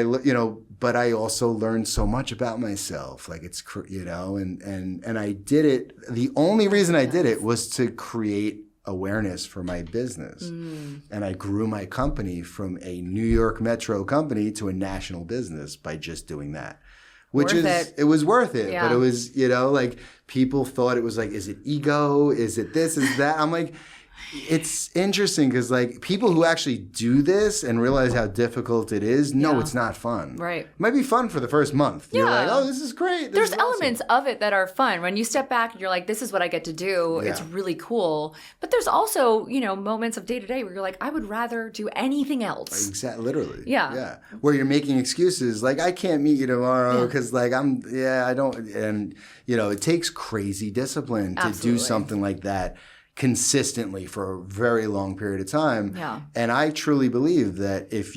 but I also learned so much about myself. Like it's, and I did it. The only reason I did it was to create awareness for my business. And I grew my company from a New York metro company to a national business by just doing that. It was worth it. Yeah. But it was, like people thought it was like, is it ego? Is it this? Is that? I'm like, it's interesting because like people who actually do this and realize how difficult it is, it's not fun. Right. It might be fun for the first month. You're like, oh, this is great. There's elements of it that are fun. When you step back and you're like, this is what I get to do. Yeah. It's really cool. But there's also, moments of day to day where you're like, I would rather do anything else. Exactly. Literally. Yeah. Yeah. Where you're making excuses like, I can't meet you tomorrow because like I don't. And, it takes crazy discipline to do something like that consistently for a very long period of time. Yeah. And I truly believe that if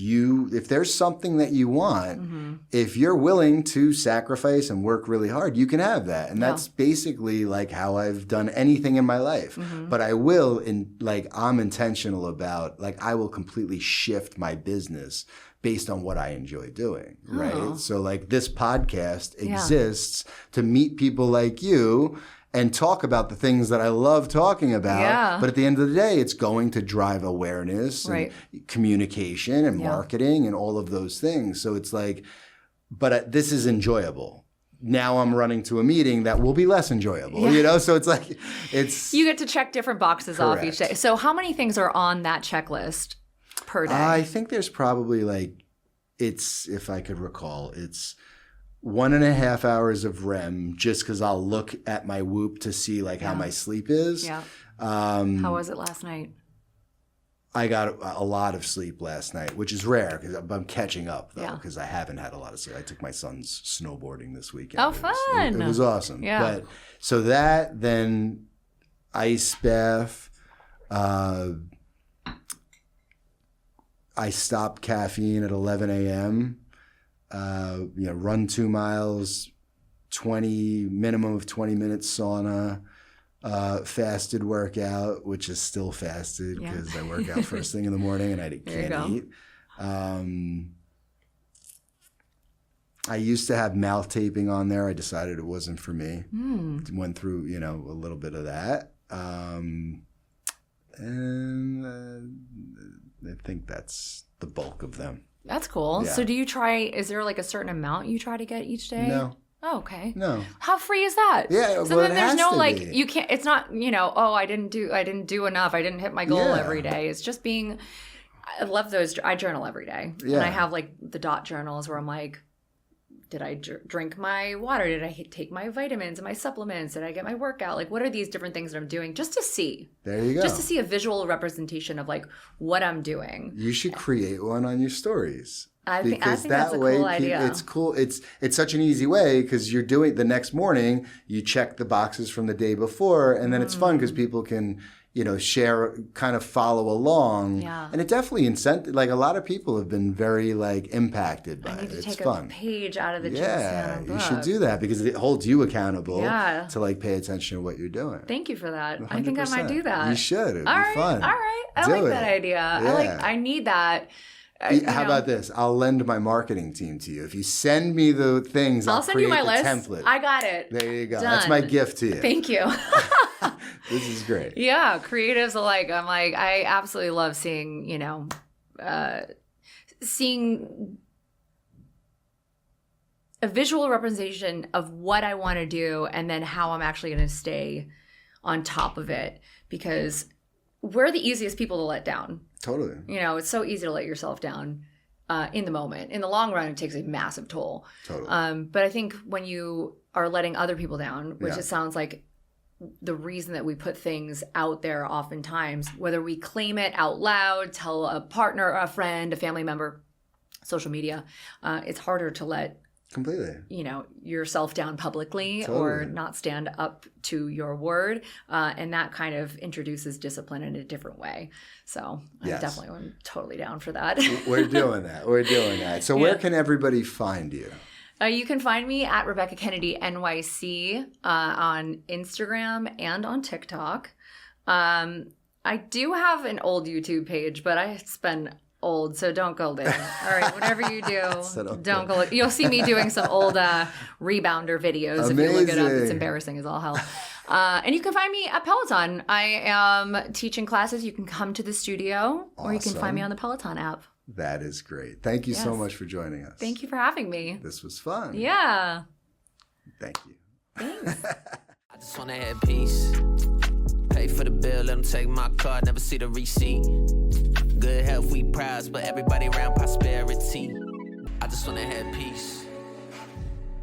there's something that you want, if you're willing to sacrifice and work really hard, you can have that. And that's basically like how I've done anything in my life. But I will, I'm intentional about, like, I will completely shift my business based on what I enjoy doing, right? So like this podcast exists to meet people like you and talk about the things that I love talking about. Yeah. But at the end of the day, it's going to drive awareness and communication and marketing and all of those things. So it's like, but this is enjoyable. Now I'm running to a meeting that will be less enjoyable, So it's like, you get to check different boxes off each day. So how many things are on that checklist per day? I think there's probably if I could recall, it's 1.5 hours of REM just because I'll look at my Whoop to see how my sleep is. Yeah. How was it last night? I got a lot of sleep last night, which is rare because I'm catching up though because I haven't had a lot of sleep. I took my son's snowboarding this weekend. Oh, fun! It was awesome. Yeah. But so that, then ice bath. I stopped caffeine at 11 a.m. Run 2 miles, minimum of 20 minutes sauna, fasted workout, which is still fasted because I work out first thing in the morning and I can't eat. I used to have mouth taping on there. I decided it wasn't for me. Went through, a little bit of that. And I think that's the bulk of them. That's cool. Yeah. So is there a certain amount you try to get each day? No. Oh, okay. No. How free is that? Yeah, so well, then there's no be. you can't, it's not, I didn't do enough. I didn't hit my goal every day. It's just I love those. I journal every day. Yeah. And I have the dot journals where I'm like, did I drink my water? Did I take my vitamins and my supplements? Did I get my workout? What are these different things that I'm doing just to see? There you go. Just to see a visual representation of what I'm doing. You should create one on your stories. I think that's a cool idea. It's cool. It's such an easy way because you're doing the next morning. You check the boxes from the day before, and then it's fun because people can, share, kind of follow along. Yeah. And it definitely like a lot of people have been very like impacted by it. I need to It's take fun. a page out of the Yeah, Siano you book. should do that because it holds you accountable Yeah. to like pay attention to what you're doing. Thank you for that. 100%. I think I might do that. You should. It'd All be right. fun. All right. I Do like it. that idea. Yeah. I need that. How about this? I'll lend my marketing team to you. If you send me the things, I'll send you create my the list. template. I got it. There you go. Done. That's my gift to you. Thank you. This is great. Yeah, creatives alike. I absolutely love seeing, seeing a visual representation of what I want to do and then how I'm actually going to stay on top of it, because we're the easiest people to let down. Totally. It's so easy to let yourself down in the moment. In the long run, it takes a massive toll. Totally. But I think when you are letting other people down, which Yeah. it sounds like the reason that we put things out there oftentimes, whether we claim it out loud, tell a partner, a friend, a family member, social media, it's harder to let Completely. yourself down publicly Totally. or not stand up to your word. And that kind of introduces discipline in a different way. So Yes. I definitely am totally down for that. We're doing that. So where can everybody find you? You can find me at Rebecca Kennedy NYC on Instagram and on TikTok. I do have an old YouTube page, but it's been old, so don't go there. All right, whatever you do, don't go. You'll see me doing some old rebounder videos. Amazing. If you look it up. It's embarrassing as all hell. And you can find me at Peloton. I am teaching classes. You can come to the studio, or you can find me on the Peloton app. That is great. Thank you so Yes. much for joining us. Thank you for having me. This was fun. Yeah. Thank you. Thanks. I just wanna have peace. Pay for the bill, let them take my card, never see the receipt. Good health, we prize, but everybody around prosperity. I just wanna have peace.